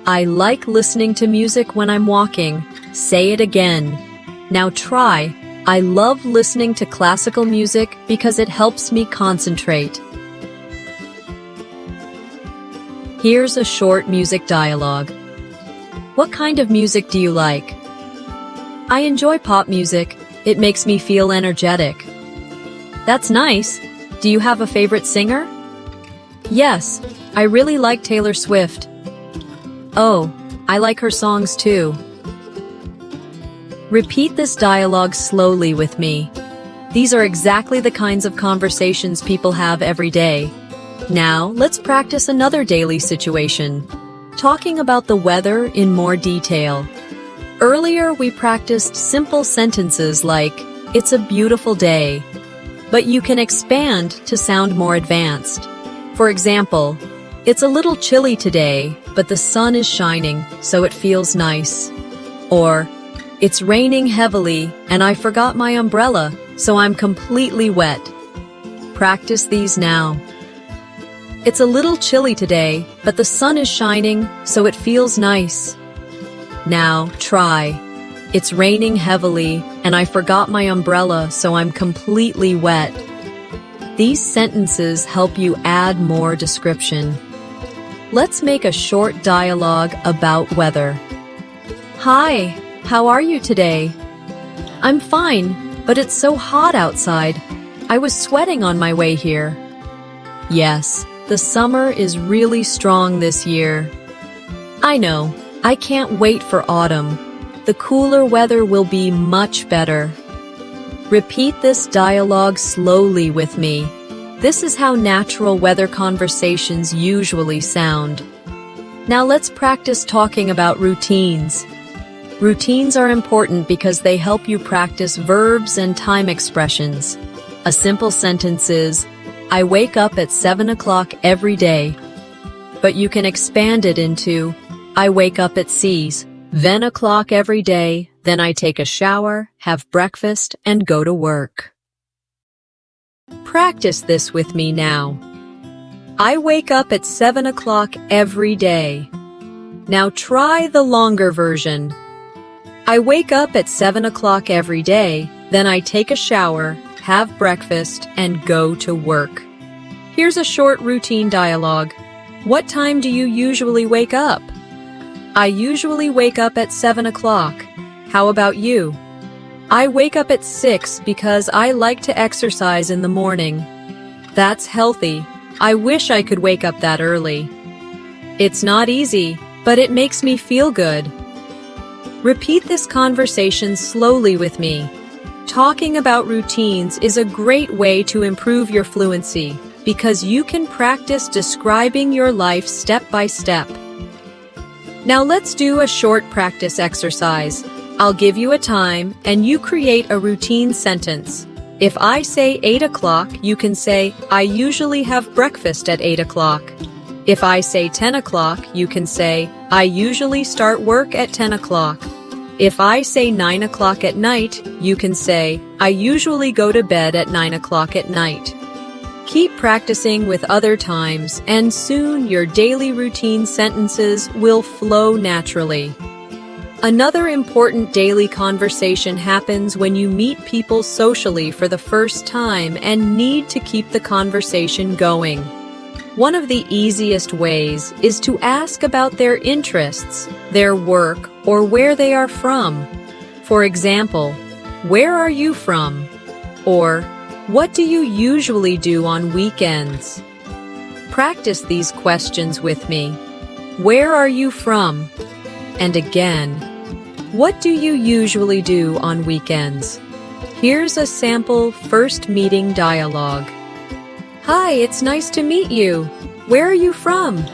I like listening to music when I'm walking. Say it again. Now try, I love listening to classical music because it helps me concentrate. Here's a short music dialogue. What kind of music do you like? I enjoy pop music. It makes me feel energetic. That's nice. Do you have a favorite singer? Yes, I really like Taylor Swift. Oh, I like her songs too. Repeat this dialogue slowly with me. These are exactly the kinds of conversations people have every day. Now, let's practice another daily situation, talking about the weather in more detail. Earlier, we practiced simple sentences like, "It's a beautiful day," but you can expand to sound more advanced. For example, "It's a little chilly today, but the sun is shining, so it feels nice." Or, "It's raining heavily, and I forgot my umbrella, so I'm completely wet." Practice these now. "It's a little chilly today, but the sun is shining, so it feels nice." Now, try. "It's raining heavily, and I forgot my umbrella, so I'm completely wet." These sentences help you add more description. Let's make a short dialogue about weather. "Hi, how are you today?" "I'm fine, but it's so hot outside. I was sweating on my way here." Yes, the summer is really strong this year. "I know. I can't wait for autumn. The cooler weather will be much better." Repeat this dialogue slowly with me. This is how natural weather conversations usually sound. Now let's practice talking about routines. Routines are important because they help you practice verbs and time expressions. A simple sentence is, "I wake up at 7 o'clock every day." But you can expand it into, "I wake up at then o'clock every day, then I take a shower, have breakfast, and go to work." Practice this with me now. I wake up at 7 o'clock every day. Now try the longer version. I wake up at 7 o'clock every day, then I take a shower, have breakfast, and go to work. Here's a short routine dialogue. What time do you usually wake up? I usually wake up at 7 o'clock. How about you? I wake up at 6 because I like to exercise in the morning. That's healthy. I wish I could wake up that early. It's not easy, but it makes me feel good. Repeat this conversation slowly with me. Talking about routines is a great way to improve your fluency because you can practice describing your life step by step. Now let's do a short practice exercise. I'll give you a time and you create a routine sentence. If I say 8 o'clock, you can say, "I usually have breakfast at 8 o'clock." If I say 10 o'clock, you can say, "I usually start work at 10 o'clock." If I say 9 o'clock at night, you can say, "I usually go to bed at 9 o'clock at night." Keep practicing with other times, and soon your daily routine sentences will flow naturally. Another important daily conversation happens when you meet people socially for the first time and need to keep the conversation going. One of the easiest ways is to ask about their interests, their work, or where they are from. For example, "Where are you from?" Or, "What do you usually do on weekends?" Practice these questions with me. Where are you from? And again, what do you usually do on weekends? Here's a sample first meeting dialogue. Hi, it's nice to meet you. Where are you from?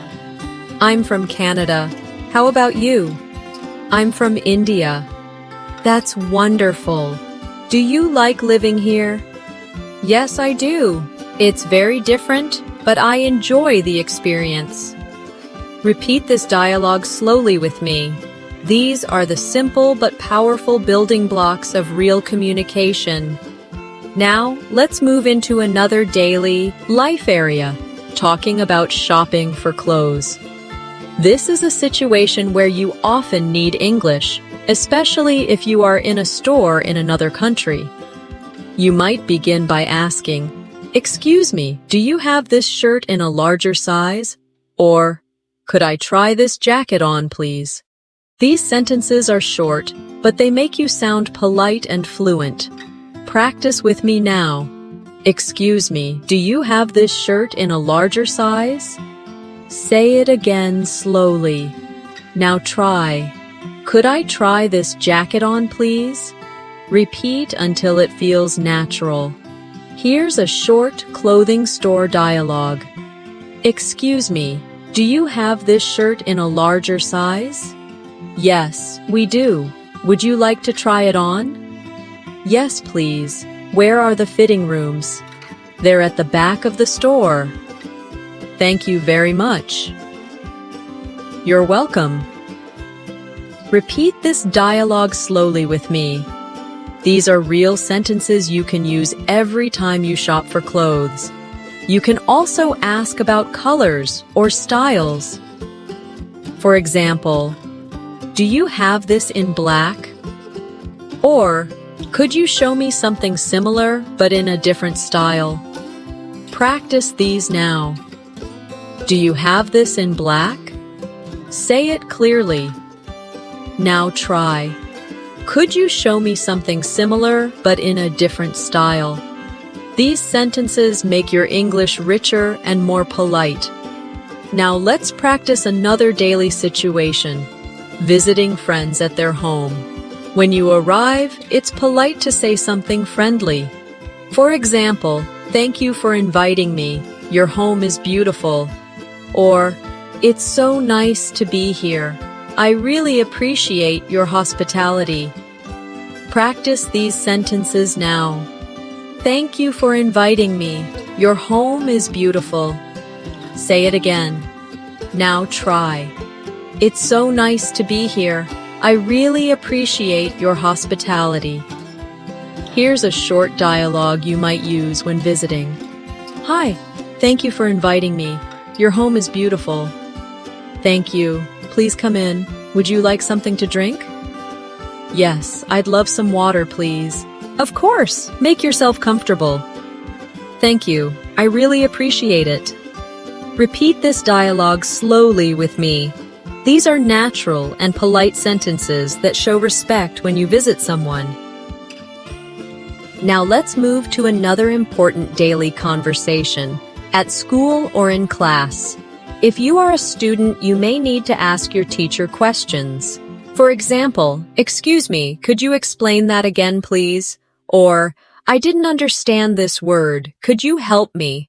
I'm from Canada. How about you? I'm from India. That's wonderful. Do you like living here? Yes, I do. It's very different, but I enjoy the experience. Repeat this dialogue slowly with me. These are the simple but powerful building blocks of real communication. Now, let's move into another daily life area, talking about shopping for clothes. This is a situation where you often need English, especially if you are in a store in another country. You might begin by asking, "Excuse me, do you have this shirt in a larger size?" Or, "Could I try this jacket on, please?" These sentences are short, but they make you sound polite and fluent. Practice with me now. Excuse me, do you have this shirt in a larger size? Say it again slowly. Now try. Could I try this jacket on, please? Repeat until it feels natural. Here's a short clothing store dialogue. Excuse me, do you have this shirt in a larger size? Yes, we do. Would you like to try it on? Yes, please. Where are the fitting rooms? They're at the back of the store. Thank you very much. You're welcome. Repeat this dialogue slowly with me. These are real sentences you can use every time you shop for clothes. You can also ask about colors or styles. For example, do you have this in black? Or, could you show me something similar but in a different style? Practice these now. Do you have this in black? Say it clearly. Now try. Could you show me something similar but in a different style? These sentences make your English richer and more polite. Now let's practice another daily situation. Visiting friends at their home. When you arrive, it's polite to say something friendly. For example, thank you for inviting me. Your home is beautiful. Or, it's so nice to be here. I really appreciate your hospitality. Practice these sentences now. Thank you for inviting me. Your home is beautiful. Say it again. Now try. It's so nice to be here. I really appreciate your hospitality. Here's a short dialogue you might use when visiting. Hi, thank you for inviting me. Your home is beautiful. Thank you. Please come in. Would you like something to drink? Yes, I'd love some water, please. Of course. Make yourself comfortable. Thank you. I really appreciate it. Repeat this dialogue slowly with me. These are natural and polite sentences that show respect when you visit someone. Now let's move to another important daily conversation, at school or in class. If you are a student, you may need to ask your teacher questions. For example, excuse me, could you explain that again, please? Or, I didn't understand this word, could you help me?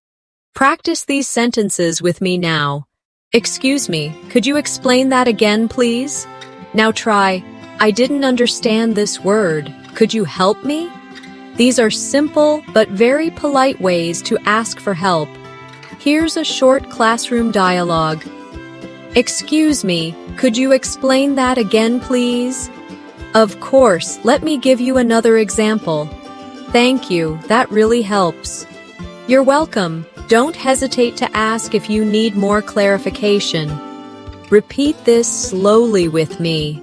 Practice these sentences with me now. Excuse me, could you explain that again, please? Now try, I didn't understand this word, could you help me? These are simple but very polite ways to ask for help. Here's a short classroom dialogue. Excuse me, could you explain that again, please? Of course, let me give you another example. Thank you, that really helps. You're welcome. Don't hesitate to ask if you need more clarification. Repeat this slowly with me.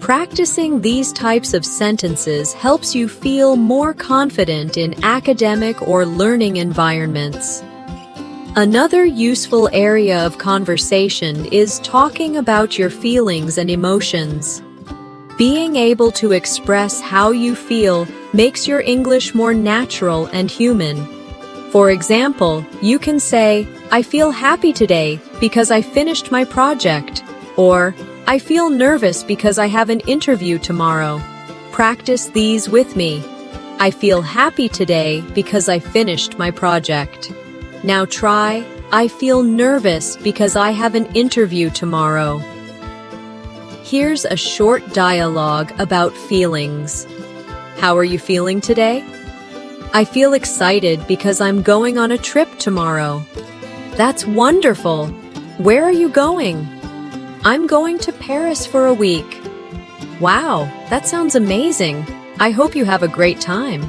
Practicing these types of sentences helps you feel more confident in academic or learning environments. Another useful area of conversation is talking about your feelings and emotions. Being able to express how you feel makes your English more natural and human. For example, you can say, I feel happy today because I finished my project, or I feel nervous because I have an interview tomorrow. Practice these with me. I feel happy today because I finished my project. Now try, I feel nervous because I have an interview tomorrow. Here's a short dialogue about feelings. How are you feeling today? I feel excited because I'm going on a trip tomorrow. That's wonderful. Where are you going? I'm going to Paris for a week. Wow, that sounds amazing. I hope you have a great time.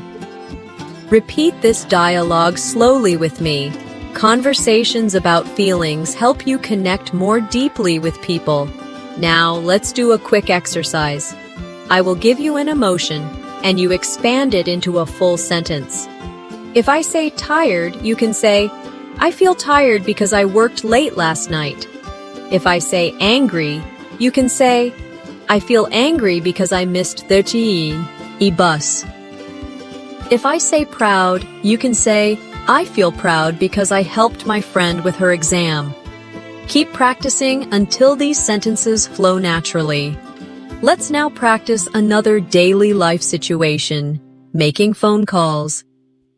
Repeat this dialogue slowly with me. Conversations about feelings help you connect more deeply with people. Now, let's do a quick exercise. I will give you an emotion, and you expand it into a full sentence. If I say tired, you can say, I feel tired because I worked late last night. If I say angry, you can say, I feel angry because I missed the bus. If I say proud, you can say, I feel proud because I helped my friend with her exam. Keep practicing until these sentences flow naturally. Let's now practice another daily life situation, making phone calls.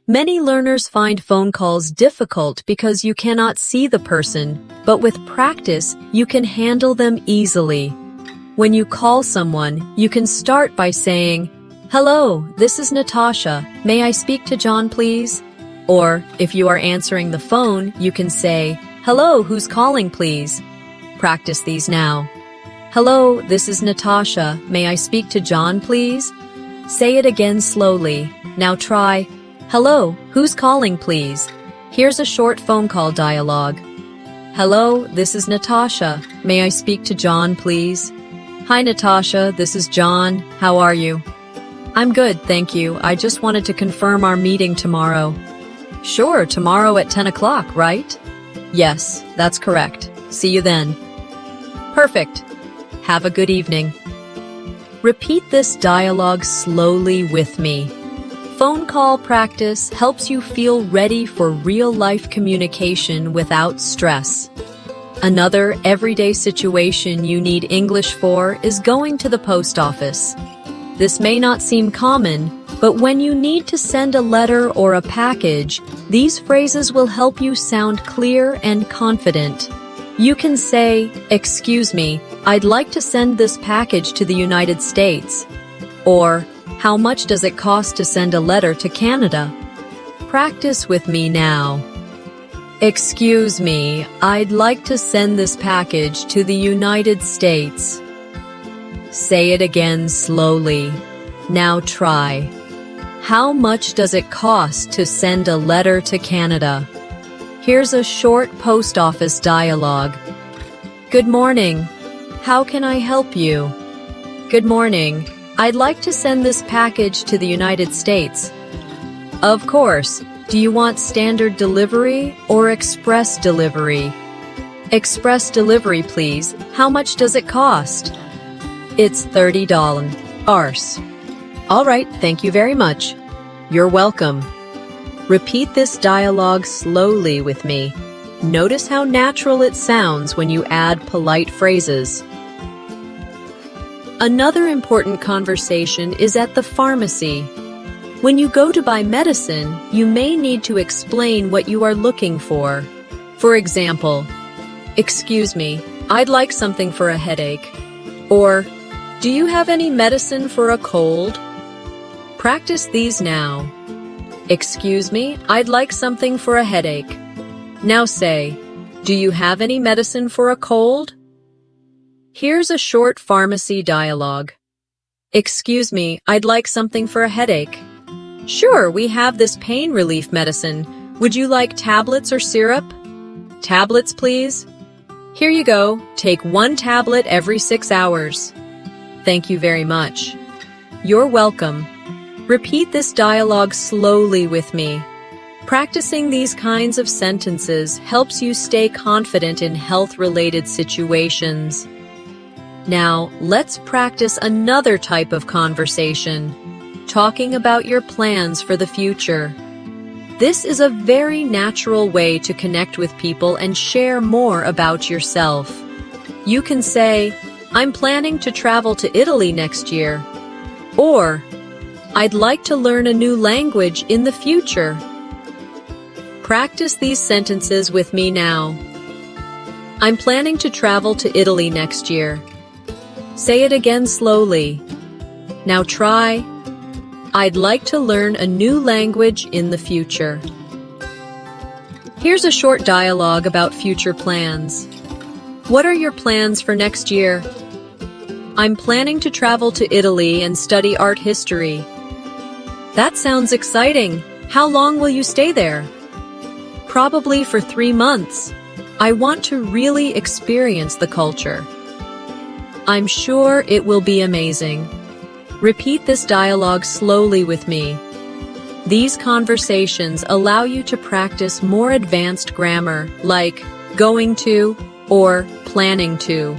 Many learners find phone calls difficult because you cannot see the person, but with practice, you can handle them easily. When you call someone, you can start by saying, "Hello, this is Natasha. May I speak to John, please?" Or, if you are answering the phone, you can say, "Hello, who's calling, please?" Practice these now. "Hello, this is Natasha. May I speak to John, please?" Say it again slowly. Now try, "Hello, who's calling, please?" Here's a short phone call dialogue. "Hello, this is Natasha. May I speak to John, please?" "Hi, Natasha, this is John. How are you?" "I'm good, thank you. I just wanted to confirm our meeting tomorrow." "Sure, tomorrow at 10 o'clock, right?" "Yes, that's correct. See you then." Perfect. Have a good evening. Repeat this dialogue slowly with me. Phone call practice helps you feel ready for real-life communication without stress. Another everyday situation you need English for is going to the post office. This may not seem common, but when you need to send a letter or a package, these phrases will help you sound clear and confident. You can say, "Excuse me, I'd like to send this package to the United States." Or, "How much does it cost to send a letter to Canada?" Practice with me now. "Excuse me, I'd like to send this package to the United States." Say it again slowly. Now try. "How much does it cost to send a letter to Canada?" Here's a short post office dialogue. "Good morning. How can I help you?" "Good morning. I'd like to send this package to the United States." "Of course. Do you want standard delivery or express delivery?" "Express delivery, please. How much does it cost?" "It's $30. All right, thank you very much. You're welcome. Repeat this dialogue slowly with me. Notice how natural it sounds when you add polite phrases. Another important conversation is at the pharmacy. When you go to buy medicine, you may need to explain what you are looking for. For example, "Excuse me, I'd like something for a headache." Or, "Do you have any medicine for a cold?" Practice these now. "Excuse me, I'd like something for a headache." Now say, "Do you have any medicine for a cold?" Here's a short pharmacy dialogue. "Excuse me, I'd like something for a headache." "Sure, we have this pain relief medicine. Would you like tablets or syrup?" "Tablets, please." "Here you go. Take 1 tablet every 6 hours." "Thank you very much." You're welcome. Repeat this dialogue slowly with me. Practicing these kinds of sentences helps you stay confident in health-related situations. Now, let's practice another type of conversation, talking about your plans for the future. This is a very natural way to connect with people and share more about yourself. You can say, "I'm planning to travel to Italy next year." Or, "I'd like to learn a new language in the future." Practice these sentences with me now. "I'm planning to travel to Italy next year." Say it again slowly. Now try, "I'd like to learn a new language in the future." Here's a short dialogue about future plans. What are your plans for next year? "I'm planning to travel to Italy and study art history." That sounds exciting. How long will you stay there? Probably for 3 months. I want to really experience the culture. I'm sure it will be amazing. Repeat this dialogue slowly with me. These conversations allow you to practice more advanced grammar, like going to or planning to.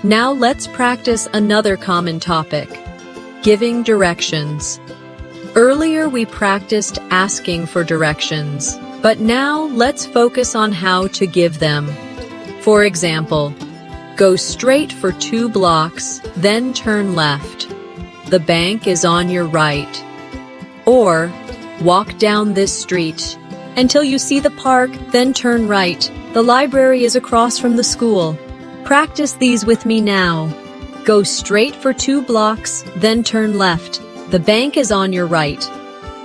Now let's practice another common topic, giving directions. Earlier we practiced asking for directions, but now let's focus on how to give them. For example, go straight for 2 blocks, then turn left. The bank is on your right. Or, Walk down this street until you see the park, then turn right. The library is across from the school. Practice these with me now. Go straight for 2 blocks, then turn left. The bank is on your right.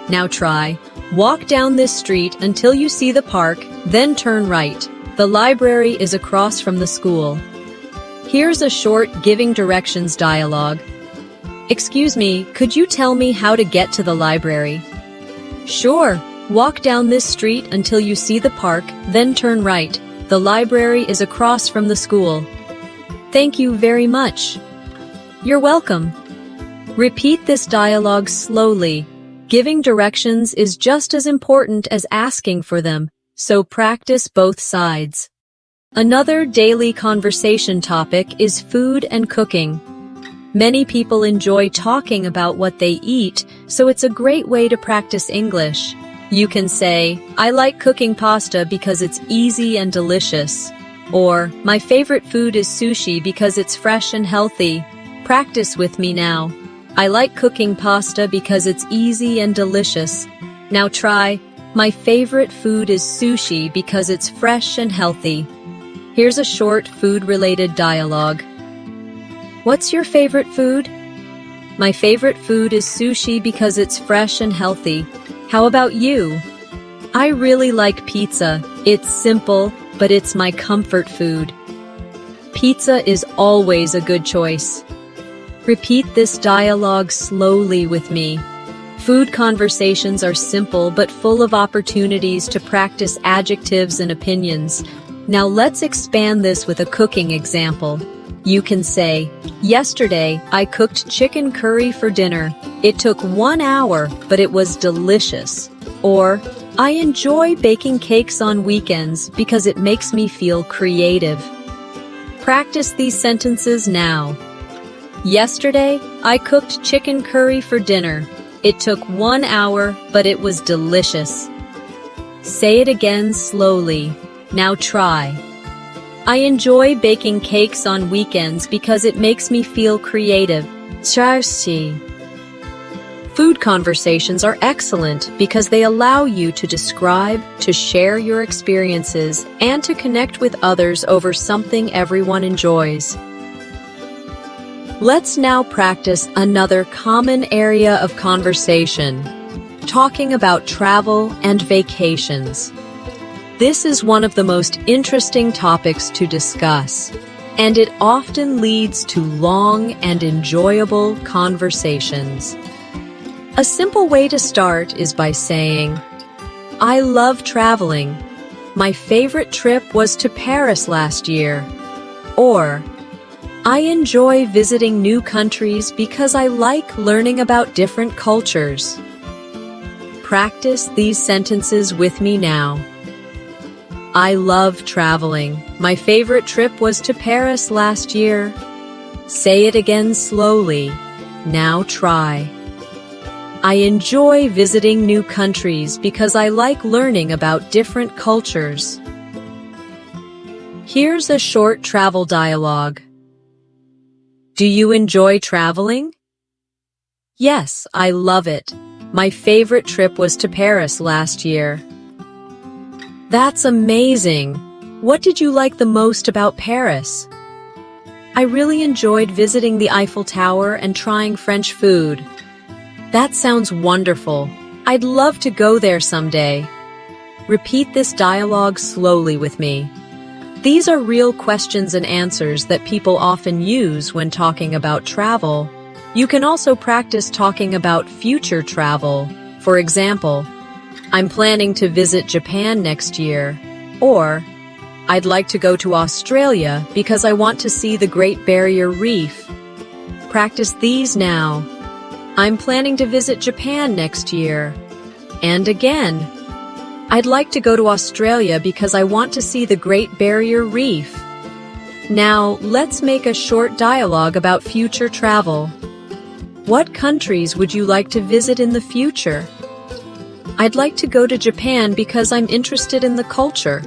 Now try. Walk down this street until you see the park, then turn right. The library is across from the school. Here's a short giving directions dialogue. Excuse me, could you tell me how to get to the library? Sure. Walk down this street until you see the park, then turn right. The library is across from the school. Thank you very much. You're welcome. Repeat this dialogue slowly. Giving directions is just as important as asking for them, so practice both sides. Another daily conversation topic is food and cooking. Many people enjoy talking about what they eat, so it's a great way to practice English. You can say, I like cooking pasta because it's easy and delicious. Or, my favorite food is sushi because it's fresh and healthy. Practice with me now. I like cooking pasta because it's easy and delicious. Now try, my favorite food is sushi because it's fresh and healthy. Here's a short food-related dialogue. What's your favorite food? My favorite food is sushi because it's fresh and healthy. How about you? I really like pizza. It's simple, but it's my comfort food. Pizza is always a good choice. Repeat this dialogue slowly with me. Food conversations are simple but full of opportunities to practice adjectives and opinions. Now let's expand this with a cooking example. You can say, yesterday I cooked chicken curry for dinner. It took 1 hour, but it was delicious. Or, I enjoy baking cakes on weekends because it makes me feel creative. Practice these sentences now. Yesterday, I cooked chicken curry for dinner. It took 1 hour, but it was delicious. Say it again slowly. Now try. I enjoy baking cakes on weekends because it makes me feel creative. Food conversations are excellent because they allow you to describe, to share your experiences, and to connect with others over something everyone enjoys. Let's now practice another common area of conversation, talking about travel and vacations. This is one of the most interesting topics to discuss, and it often leads to long and enjoyable conversations. A simple way to start is by saying, I love traveling. My favorite trip was to Paris last year. Or, I enjoy visiting new countries because I like learning about different cultures. Practice these sentences with me now. I love traveling. My favorite trip was to Paris last year. Say it again slowly. Now try. I enjoy visiting new countries because I like learning about different cultures. Here's a short travel dialogue. Do you enjoy traveling? Yes, I love it. My favorite trip was to Paris last year. That's amazing. What did you like the most about Paris? I really enjoyed visiting the Eiffel Tower and trying French food. That sounds wonderful. I'd love to go there someday. Repeat this dialogue slowly with me. These are real questions and answers that people often use when talking about travel. You can also practice talking about future travel. For example, I'm planning to visit Japan next year. Or, I'd like to go to Australia because I want to see the Great Barrier Reef. Practice these now. I'm planning to visit Japan next year. And again, I'd like to go to Australia because I want to see the Great Barrier Reef. Now, let's make a short dialogue about future travel. What countries would you like to visit in the future? I'd like to go to Japan because I'm interested in the culture.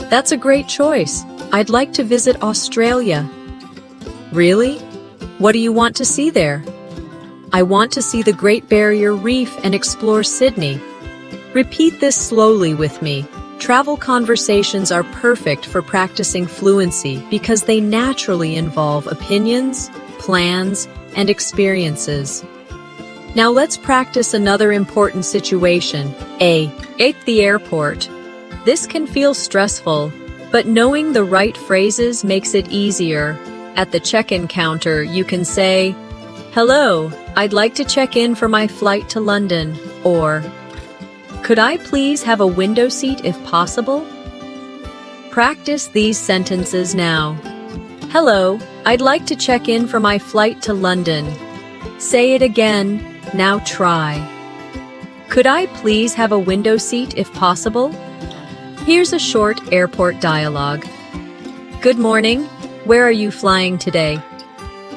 That's a great choice. I'd like to visit Australia. Really? What do you want to see there? I want to see the Great Barrier Reef and explore Sydney. Repeat this slowly with me. Travel conversations are perfect for practicing fluency because they naturally involve opinions, plans, and experiences. Now let's practice another important situation. At the airport. This can feel stressful, but knowing the right phrases makes it easier. At the check-in counter, you can say, "Hello, I'd like to check in for my flight to London," or, "Could I please have a window seat if possible?" Practice these sentences now. "Hello, I'd like to check in for my flight to London." Say it again. Now try. "Could I please have a window seat if possible?" Here's a short airport dialogue. "Good morning. Where are you flying today?"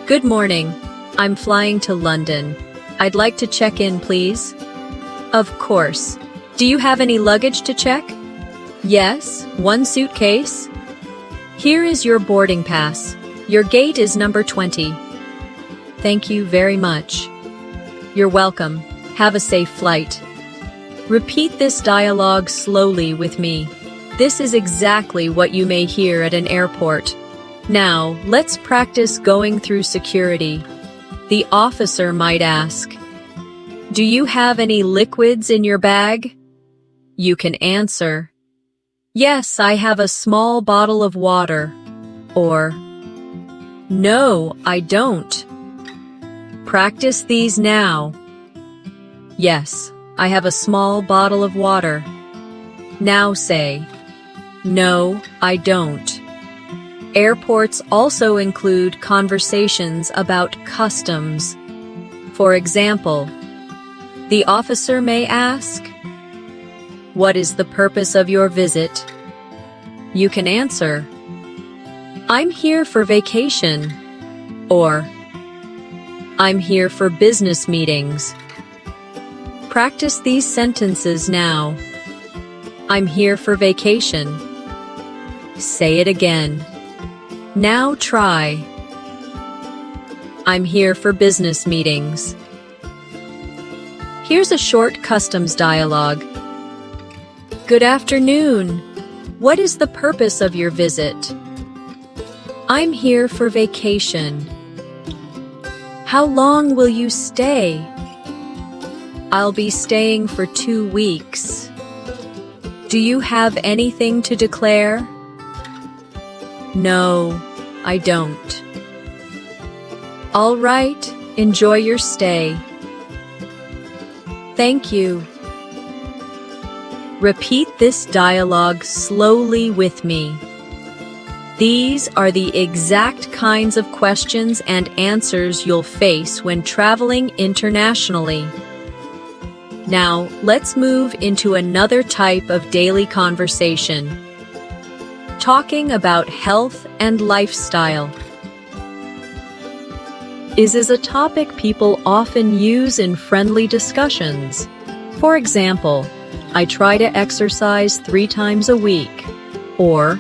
"Good morning. I'm flying to London. I'd like to check in, please." "Of course. Do you have any luggage to check?" "Yes, one suitcase." "Here is your boarding pass. Your gate is number 20. "Thank you very much." "You're welcome. Have a safe flight." Repeat this dialogue slowly with me. This is exactly what you may hear at an airport. Now, let's practice going through security. The officer might ask, "Do you have any liquids in your bag?" You can answer, "Yes, I have a small bottle of water," or, "No, I don't." Practice these now. "Yes, I have a small bottle of water." Now say, "No, I don't." Airports also include conversations about customs. For example, the officer may ask, "What is the purpose of your visit?" You can answer, "I'm here for vacation," or "I'm here for business meetings." Practice these sentences now. "I'm here for vacation." Say it again. Now try. "I'm here for business meetings." Here's a short customs dialogue. "Good afternoon. What is the purpose of your visit?" "I'm here for vacation." "How long will you stay?" "I'll be staying for 2 weeks." "Do you have anything to declare?" "No, I don't." "All right, enjoy your stay." Thank you. Repeat this dialogue slowly with me. These are the exact kinds of questions and answers you'll face when traveling internationally. Now, let's move into another type of daily conversation. Talking about health and lifestyle. This is a topic people often use in friendly discussions. For example, "I try to exercise 3 times a week," or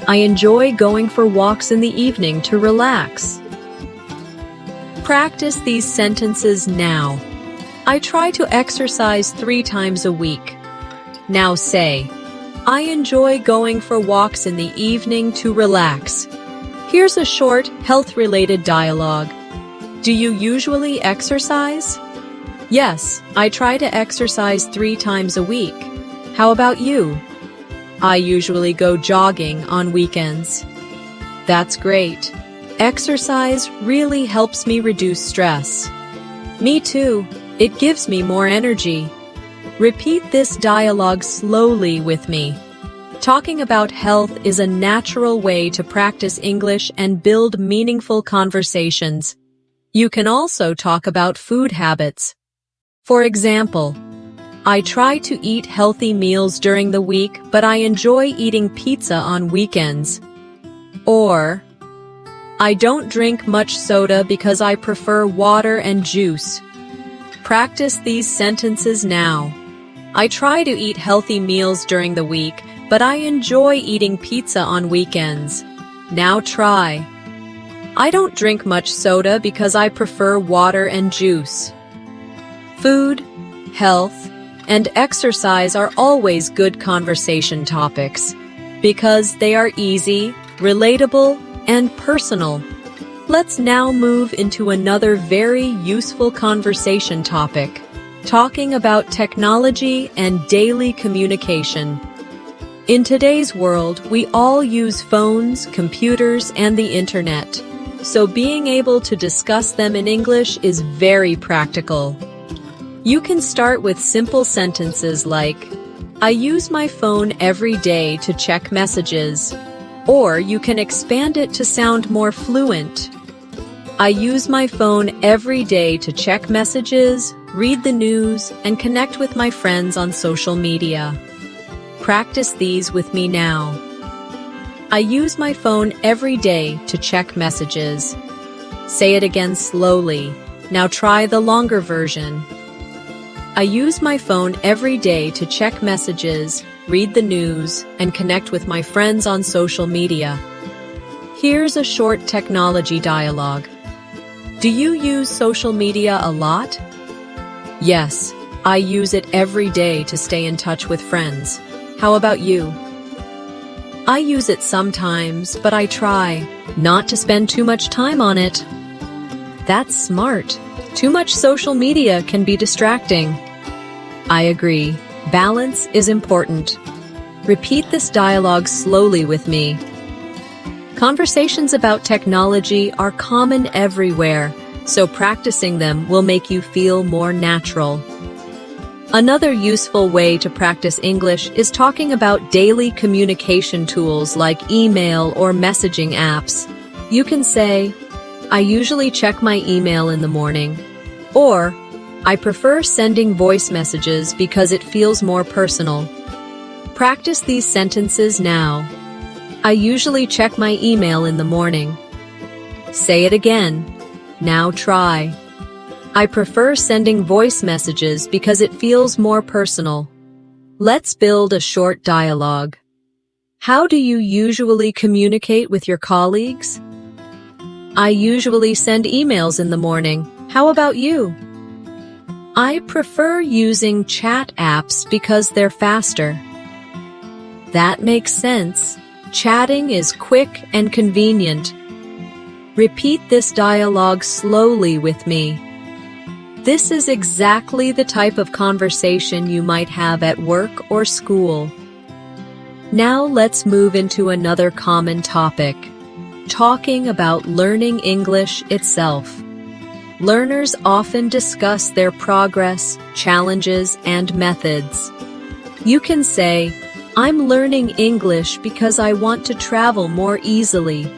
"I enjoy going for walks in the evening to relax." Practice these sentences now. "I try to exercise 3 times a week." Now say, "I enjoy going for walks in the evening to relax." Here's a short, health-related dialogue. "Do you usually exercise?" "Yes, I try to exercise 3 times a week." "How about you?" "I usually go jogging on weekends." "That's great. Exercise really helps me reduce stress." "Me too. It gives me more energy." Repeat this dialogue slowly with me. Talking about health is a natural way to practice English and build meaningful conversations. You can also talk about food habits. For example, "I try to eat healthy meals during the week, but I enjoy eating pizza on weekends." Or, "I don't drink much soda because I prefer water and juice." Practice these sentences now. "I try to eat healthy meals during the week, but I enjoy eating pizza on weekends." Now try. I don't drink much soda because I prefer water and juice. Food, health, and exercise are always good conversation topics because they are easy, relatable, and personal. Let's now move into another very useful conversation topic, talking about technology and daily communication. In today's world, we all use phones, computers, and the internet, so being able to discuss them in English is very practical. You can start with simple sentences like, I use my phone every day to check messages, or you can expand it to sound more fluent. I use my phone every day to check messages, read the news, and connect with my friends on social media. Practice these with me now. I use my phone every day to check messages. Say it again slowly. Now try the longer version. I use my phone every day to check messages, read the news, and connect with my friends on social media. Here's a short technology dialogue. Do you use social media a lot? Yes, I use it every day to stay in touch with friends. How about you? I use it sometimes, but I try not to spend too much time on it. That's smart. Too much social media can be distracting. I agree. Balance is important. Repeat this dialogue slowly with me. Conversations about technology are common everywhere, so practicing them will make you feel more natural. Another useful way to practice English is talking about daily communication tools like email or messaging apps. You can say, I usually check my email in the morning, or I prefer sending voice messages because it feels more personal. Practice these sentences now. I usually check my email in the morning. Say it again. Now try. I prefer sending voice messages because it feels more personal. Let's build a short dialogue. How do you usually communicate with your colleagues? I usually send emails in the morning. How about you? I prefer using chat apps because they're faster. That makes sense. Chatting is quick and convenient. Repeat this dialogue slowly with me. This is exactly the type of conversation you might have at work or school. Now let's move into another common topic, talking about learning English itself. Learners often discuss their progress, challenges, and methods. You can say, I'm learning English because I want to travel more easily.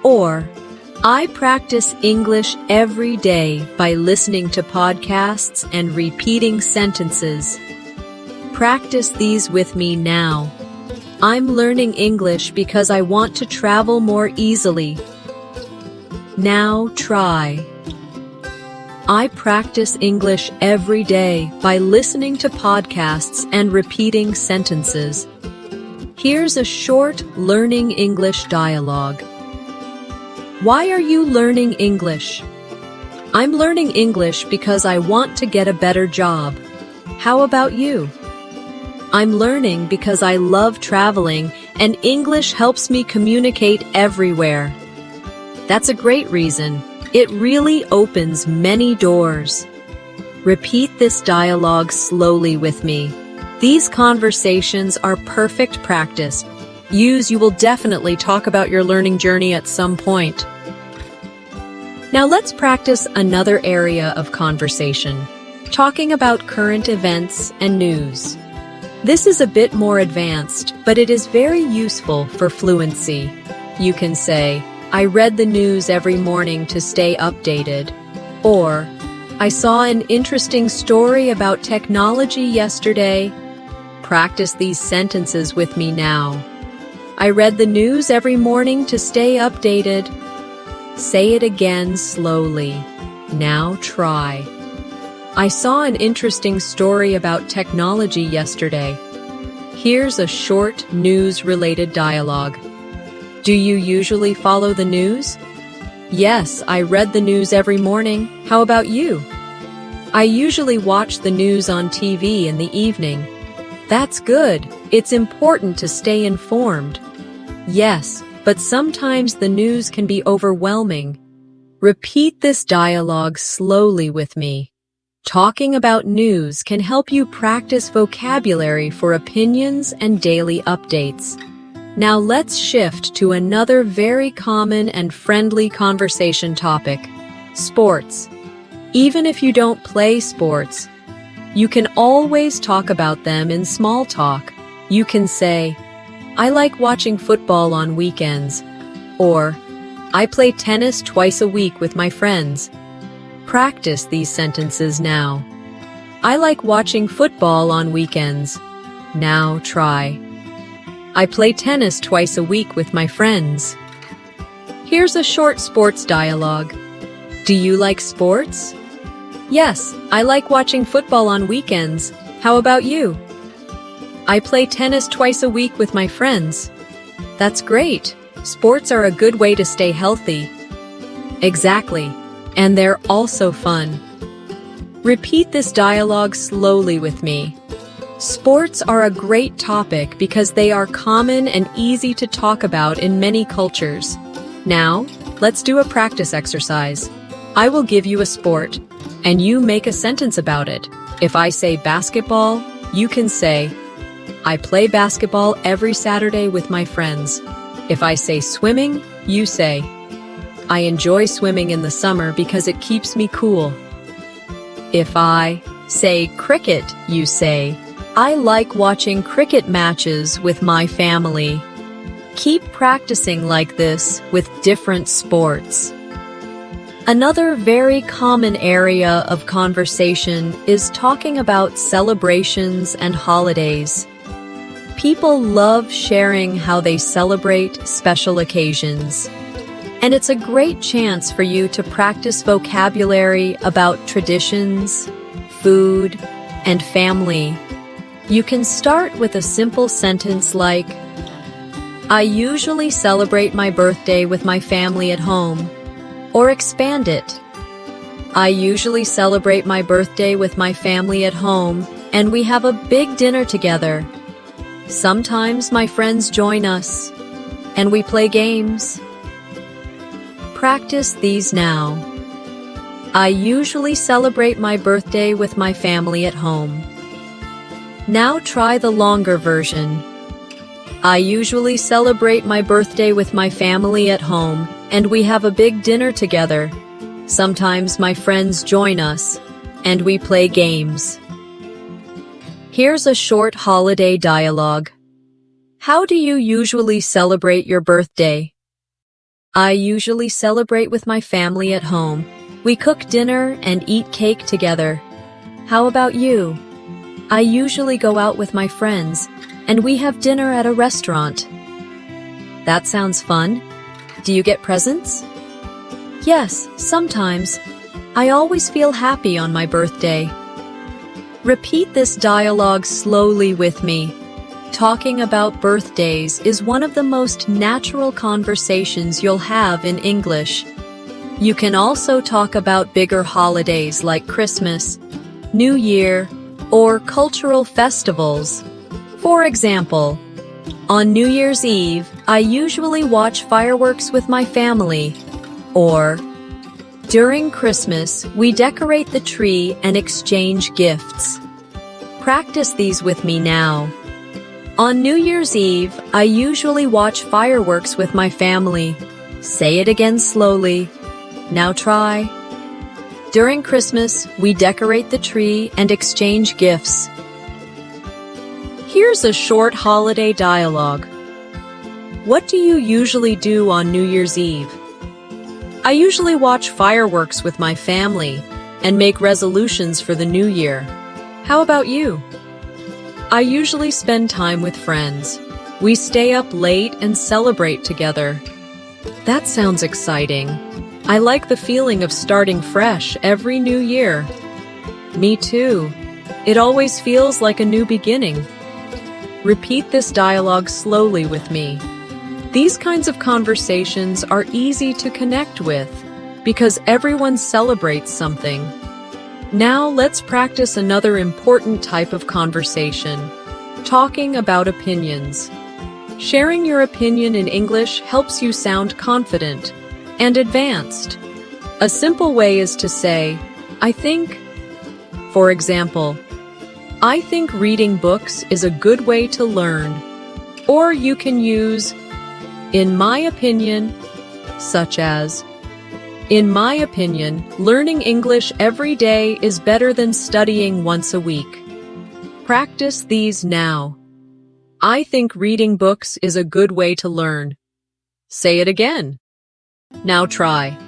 Or, I practice English every day by listening to podcasts and repeating sentences. Practice these with me now. I'm learning English because I want to travel more easily. Now try. I practice English every day by listening to podcasts and repeating sentences. Here's a short learning English dialogue. Why are you learning English? I'm learning English because I want to get a better job. How about you? I'm learning because I love traveling and English helps me communicate everywhere. That's a great reason. It really opens many doors. Repeat this dialogue slowly with me. These conversations are perfect practice. You will definitely talk about your learning journey at some point. Now let's practice another area of conversation, talking about current events and news. This is a bit more advanced, but it is very useful for fluency. You can say, I read the news every morning to stay updated. Or, I saw an interesting story about technology yesterday. Practice these sentences with me now. I read the news every morning to stay updated. Say it again slowly. Now try. I saw an interesting story about technology yesterday. Here's a short news-related dialogue. Do you usually follow the news? Yes, I read the news every morning. How about you? I usually watch the news on TV in the evening. That's good. It's important to stay informed. Yes, but sometimes the news can be overwhelming. Repeat this dialogue slowly with me. Talking about news can help you practice vocabulary for opinions and daily updates. Now let's shift to another very common and friendly conversation topic: sports. Even if you don't play sports, you can always talk about them in small talk. You can say, "I like watching football on weekends," or "I play tennis twice a week with my friends." Practice these sentences now. I like watching football on weekends. Now try. I play tennis twice a week with my friends. Here's a short sports dialogue. Do you like sports? Yes, I like watching football on weekends. How about you? I play tennis twice a week with my friends. That's great. Sports are a good way to stay healthy. Exactly. And they're also fun. Repeat this dialogue slowly with me. Sports are a great topic because they are common and easy to talk about in many cultures. Now, let's do a practice exercise. I will give you a sport, and you make a sentence about it. If I say basketball, you can say, I play basketball every Saturday with my friends. If I say swimming, you say, I enjoy swimming in the summer because it keeps me cool. If I say cricket, you say, I like watching cricket matches with my family. Keep practicing like this with different sports. Another very common area of conversation is talking about celebrations and holidays. People love sharing how they celebrate special occasions. And it's a great chance for you to practice vocabulary about traditions, food, and family. You can start with a simple sentence like, I usually celebrate my birthday with my family at home, or expand it. I usually celebrate my birthday with my family at home, and we have a big dinner together. Sometimes my friends join us, and we play games. Practice these now. I usually celebrate my birthday with my family at home. Now try the longer version. I usually celebrate my birthday with my family at home, and we have a big dinner together. Sometimes my friends join us, and we play games. Here's a short holiday dialogue. How do you usually celebrate your birthday? I usually celebrate with my family at home. We cook dinner and eat cake together. How about you? I usually go out with my friends, and we have dinner at a restaurant. That sounds fun. Do you get presents? Yes, sometimes. I always feel happy on my birthday. Repeat this dialogue slowly with me. Talking about birthdays is one of the most natural conversations you'll have in English. You can also talk about bigger holidays like Christmas, New Year, or cultural festivals. For example, on New Year's Eve, I usually watch fireworks with my family. Or, during Christmas, we decorate the tree and exchange gifts. Practice these with me now. On New Year's Eve, I usually watch fireworks with my family. Say it again slowly. Now try. During Christmas, we decorate the tree and exchange gifts. Here's a short holiday dialogue. What do you usually do on New Year's Eve? I usually watch fireworks with my family and make resolutions for the new year. How about you? I usually spend time with friends. We stay up late and celebrate together. That sounds exciting. I like the feeling of starting fresh every new year. Me too. It always feels like a new beginning. Repeat this dialogue slowly with me. These kinds of conversations are easy to connect with because everyone celebrates something. Now let's practice another important type of conversation, talking about opinions. Sharing your opinion in English helps you sound confident and advanced. A simple way is to say, I think. For example, I think reading books is a good way to learn. Or you can use, in my opinion, such as, in my opinion, learning English every day is better than studying once a week. Practice these now. I think reading books is a good way to learn. Say it again. Now try.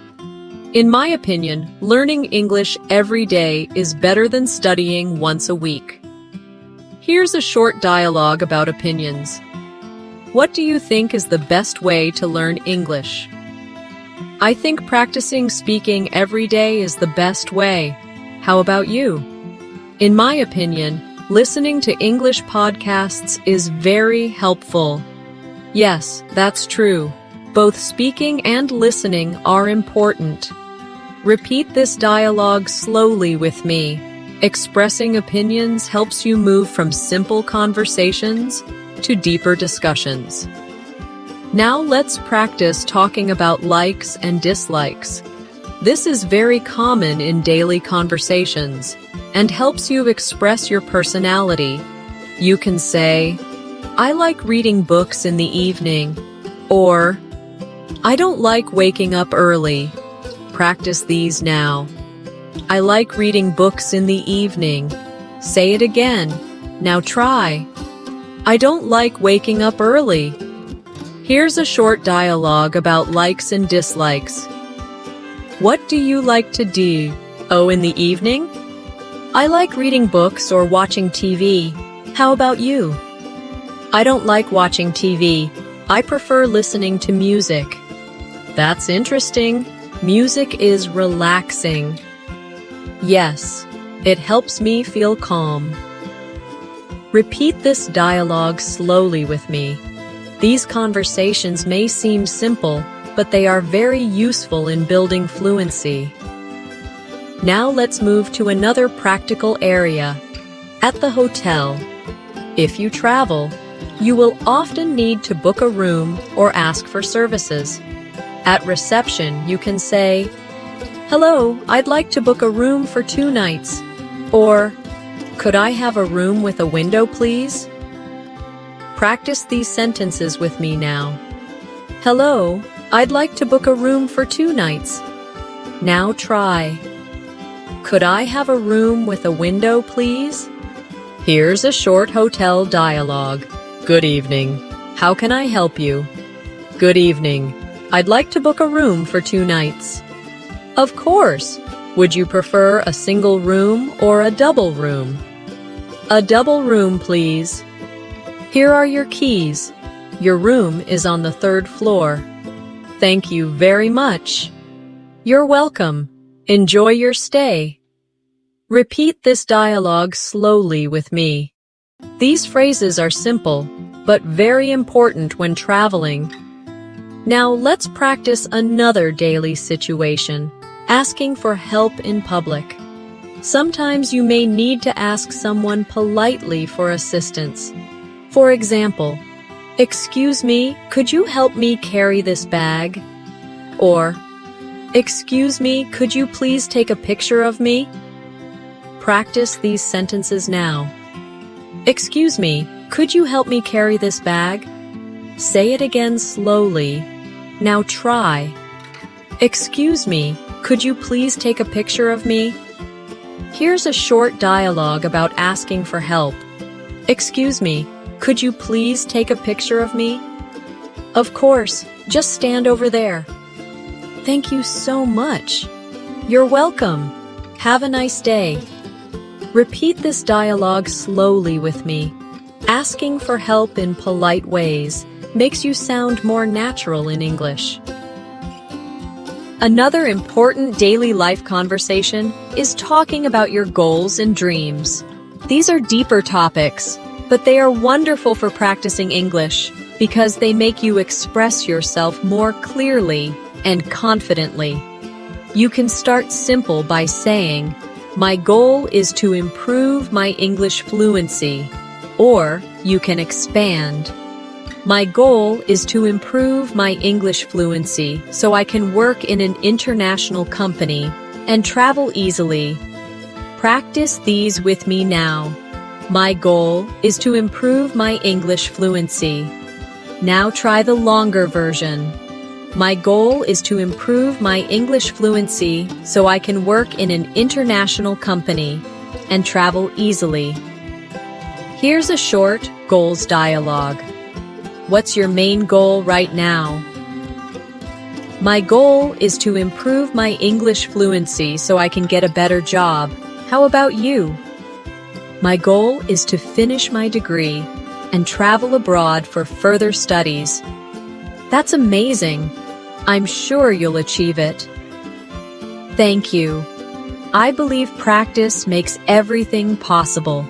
In my opinion, learning English every day is better than studying once a week. Here's a short dialogue about opinions. What do you think is the best way to learn English? I think practicing speaking every day is the best way. How about you? In my opinion, listening to English podcasts is very helpful. Yes, that's true. Both speaking and listening are important. Repeat this dialogue slowly with me. Expressing opinions helps you move from simple conversations to deeper discussions. Now let's practice talking about likes and dislikes. This is very common in daily conversations and helps you express your personality. You can say, I like reading books in the evening, or I don't like waking up early. Practice these now. I like reading books in the evening. Say it again. Now try. I don't like waking up early. Here's a short dialogue about likes and dislikes. What do you like to do? Oh, in the evening? I like reading books or watching TV. How about you? I don't like watching TV. I prefer listening to music. That's interesting. Music is relaxing. Yes, it helps me feel calm. Repeat this dialogue slowly with me. These conversations may seem simple, but they are very useful in building fluency. Now let's move to another practical area. At the hotel. If you travel, you will often need to book a room or ask for services. At reception, you can say, Hello, I'd like to book a room for 2 nights. Or, could I have a room with a window, please? Practice these sentences with me now. Hello, I'd like to book a room for 2 nights. Now try. Could I have a room with a window, please? Here's a short hotel dialogue. Good evening. How can I help you? Good evening. I'd like to book a room for 2 nights. Of course. Would you prefer a single room or a double room? A double room, please. Here are your keys. Your room is on the 3rd floor. Thank you very much. You're welcome. Enjoy your stay. Repeat this dialogue slowly with me. These phrases are simple, but very important when traveling. Now let's practice another daily situation, asking for help in public. Sometimes you may need to ask someone politely for assistance. For example, excuse me, could you help me carry this bag? Or, excuse me, could you please take a picture of me? Practice these sentences now. Excuse me, could you help me carry this bag? Say it again slowly. Now try. Excuse me, could you please take a picture of me? Here's a short dialogue about asking for help. Excuse me, could you please take a picture of me? Of course, just stand over there. Thank you so much. You're welcome. Have a nice day. Repeat this dialogue slowly with me. Asking for help in polite ways makes you sound more natural in English. Another important daily life conversation is talking about your goals and dreams. These are deeper topics, but they are wonderful for practicing English. because they make you express yourself more clearly and confidently. You can start simple by saying, "My goal is to improve my English fluency," or you can expand, "My goal is to improve my English fluency so I can work in an international company and travel easily." Practice these with me now. My goal is to improve my English fluency. Now try the longer version. My goal is to improve my English fluency so I can work in an international company and travel easily. Here's a short goals dialogue. What's your main goal right now? My goal is to improve my English fluency so I can get a better job. How about you? My goal is to finish my degree and travel abroad for further studies. That's amazing. I'm sure you'll achieve it. Thank you. I believe practice makes everything possible.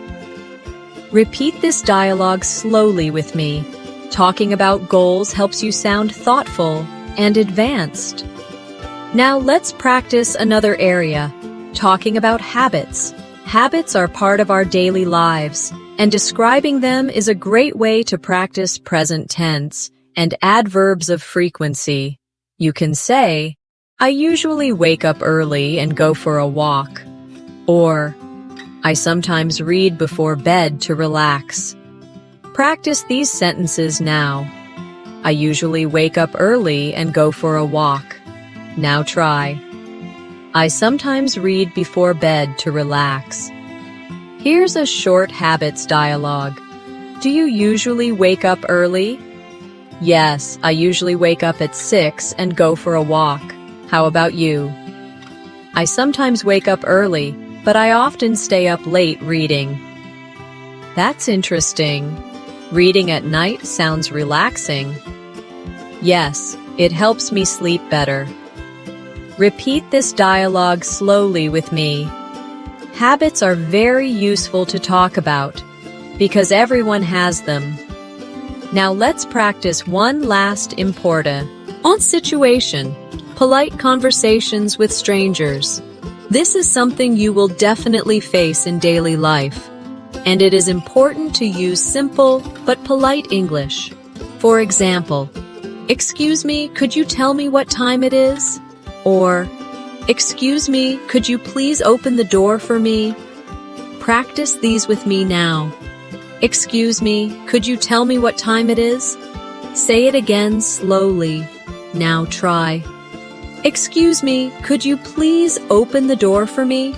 Repeat this dialogue slowly with me. Talking about goals helps you sound thoughtful and advanced. Now let's practice another area, talking about habits. Habits are part of our daily lives, and describing them is a great way to practice present tense and adverbs of frequency. You can say, "I usually wake up early and go for a walk," or "I sometimes read before bed to relax." Practice these sentences now. I usually wake up early and go for a walk. Now try. I sometimes read before bed to relax. Here's a short habits dialogue. Do you usually wake up early? Yes, I usually wake up at 6 and go for a walk. How about you? I sometimes wake up early, but I often stay up late reading. That's interesting. Reading at night sounds relaxing. Yes, it helps me sleep better. Repeat this dialogue slowly with me. Habits are very useful to talk about because everyone has them. Now let's practice one last important situation, polite conversations with strangers. This is something you will definitely face in daily life, and it is important to use simple but polite English. For example, "Excuse me, could you tell me what time it is?" Or, "Excuse me, could you please open the door for me?" Practice these with me now. Excuse me, could you tell me what time it is? Say it again slowly. Now try. Excuse me, could you please open the door for me?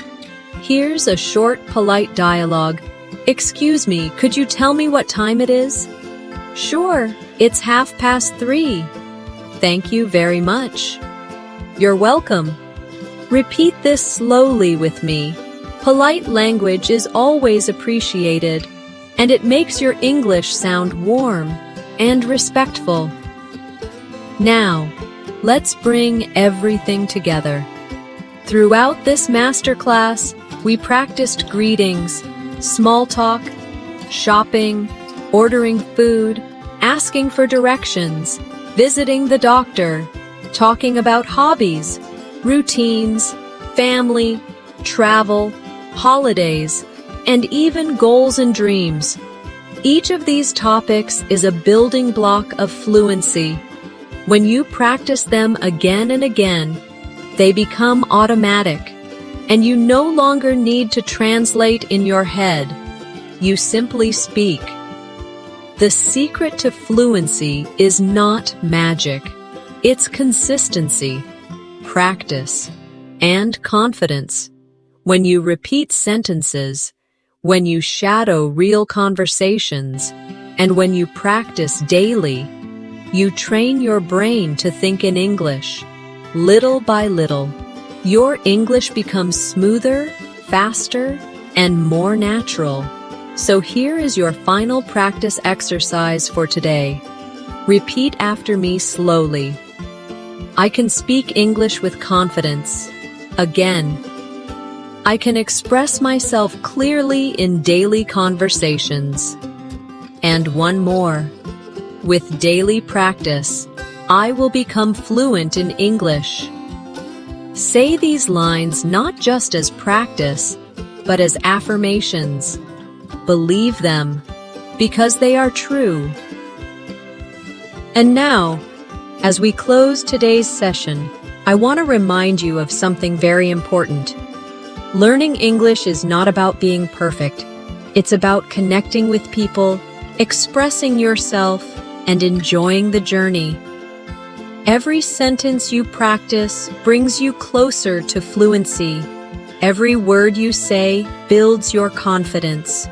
Here's a short, polite dialogue. Excuse me, could you tell me what time it is? Sure, it's 3:30. Thank you very much. You're welcome. Repeat this slowly with me. Polite language is always appreciated, and it makes your English sound warm and respectful. Now, let's bring everything together. Throughout this masterclass, we practiced greetings, small talk, shopping, ordering food, asking for directions, visiting the doctor, talking about hobbies, routines, family, travel, holidays, and even goals and dreams. Each of these topics is a building block of fluency. When you practice them again and again, they become automatic, and you no longer need to translate in your head. You simply speak. The secret to fluency is not magic. It's consistency, practice, and confidence. When you repeat sentences, when you shadow real conversations, and when you practice daily, you train your brain to think in English. Little by little, your English becomes smoother, faster, and more natural. So here is your final practice exercise for today. Repeat after me slowly. I can speak English with confidence. Again, I can express myself clearly in daily conversations. And one more. With daily practice, I will become fluent in English. Say these lines not just as practice, but as affirmations. Believe them, because they are true. And now, as we close today's session, I want to remind you of something very important. Learning English is not about being perfect. It's about connecting with people, expressing yourself, and enjoying the journey. Every sentence you practice brings you closer to fluency. Every word you say builds your confidence.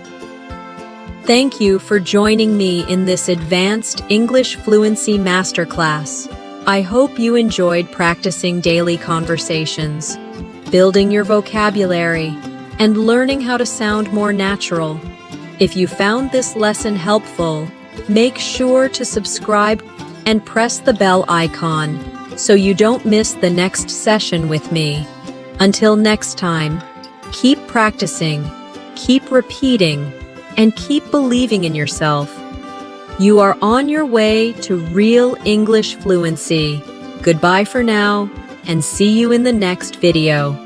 Thank you for joining me in this advanced English fluency masterclass. I hope you enjoyed practicing daily conversations, building your vocabulary, and learning how to sound more natural. If you found this lesson helpful, make sure to subscribe and press the bell icon so you don't miss the next session with me. Until next time, keep practicing, keep repeating, and keep believing in yourself. You are on your way to real English fluency. Goodbye for now, and see you in the next video.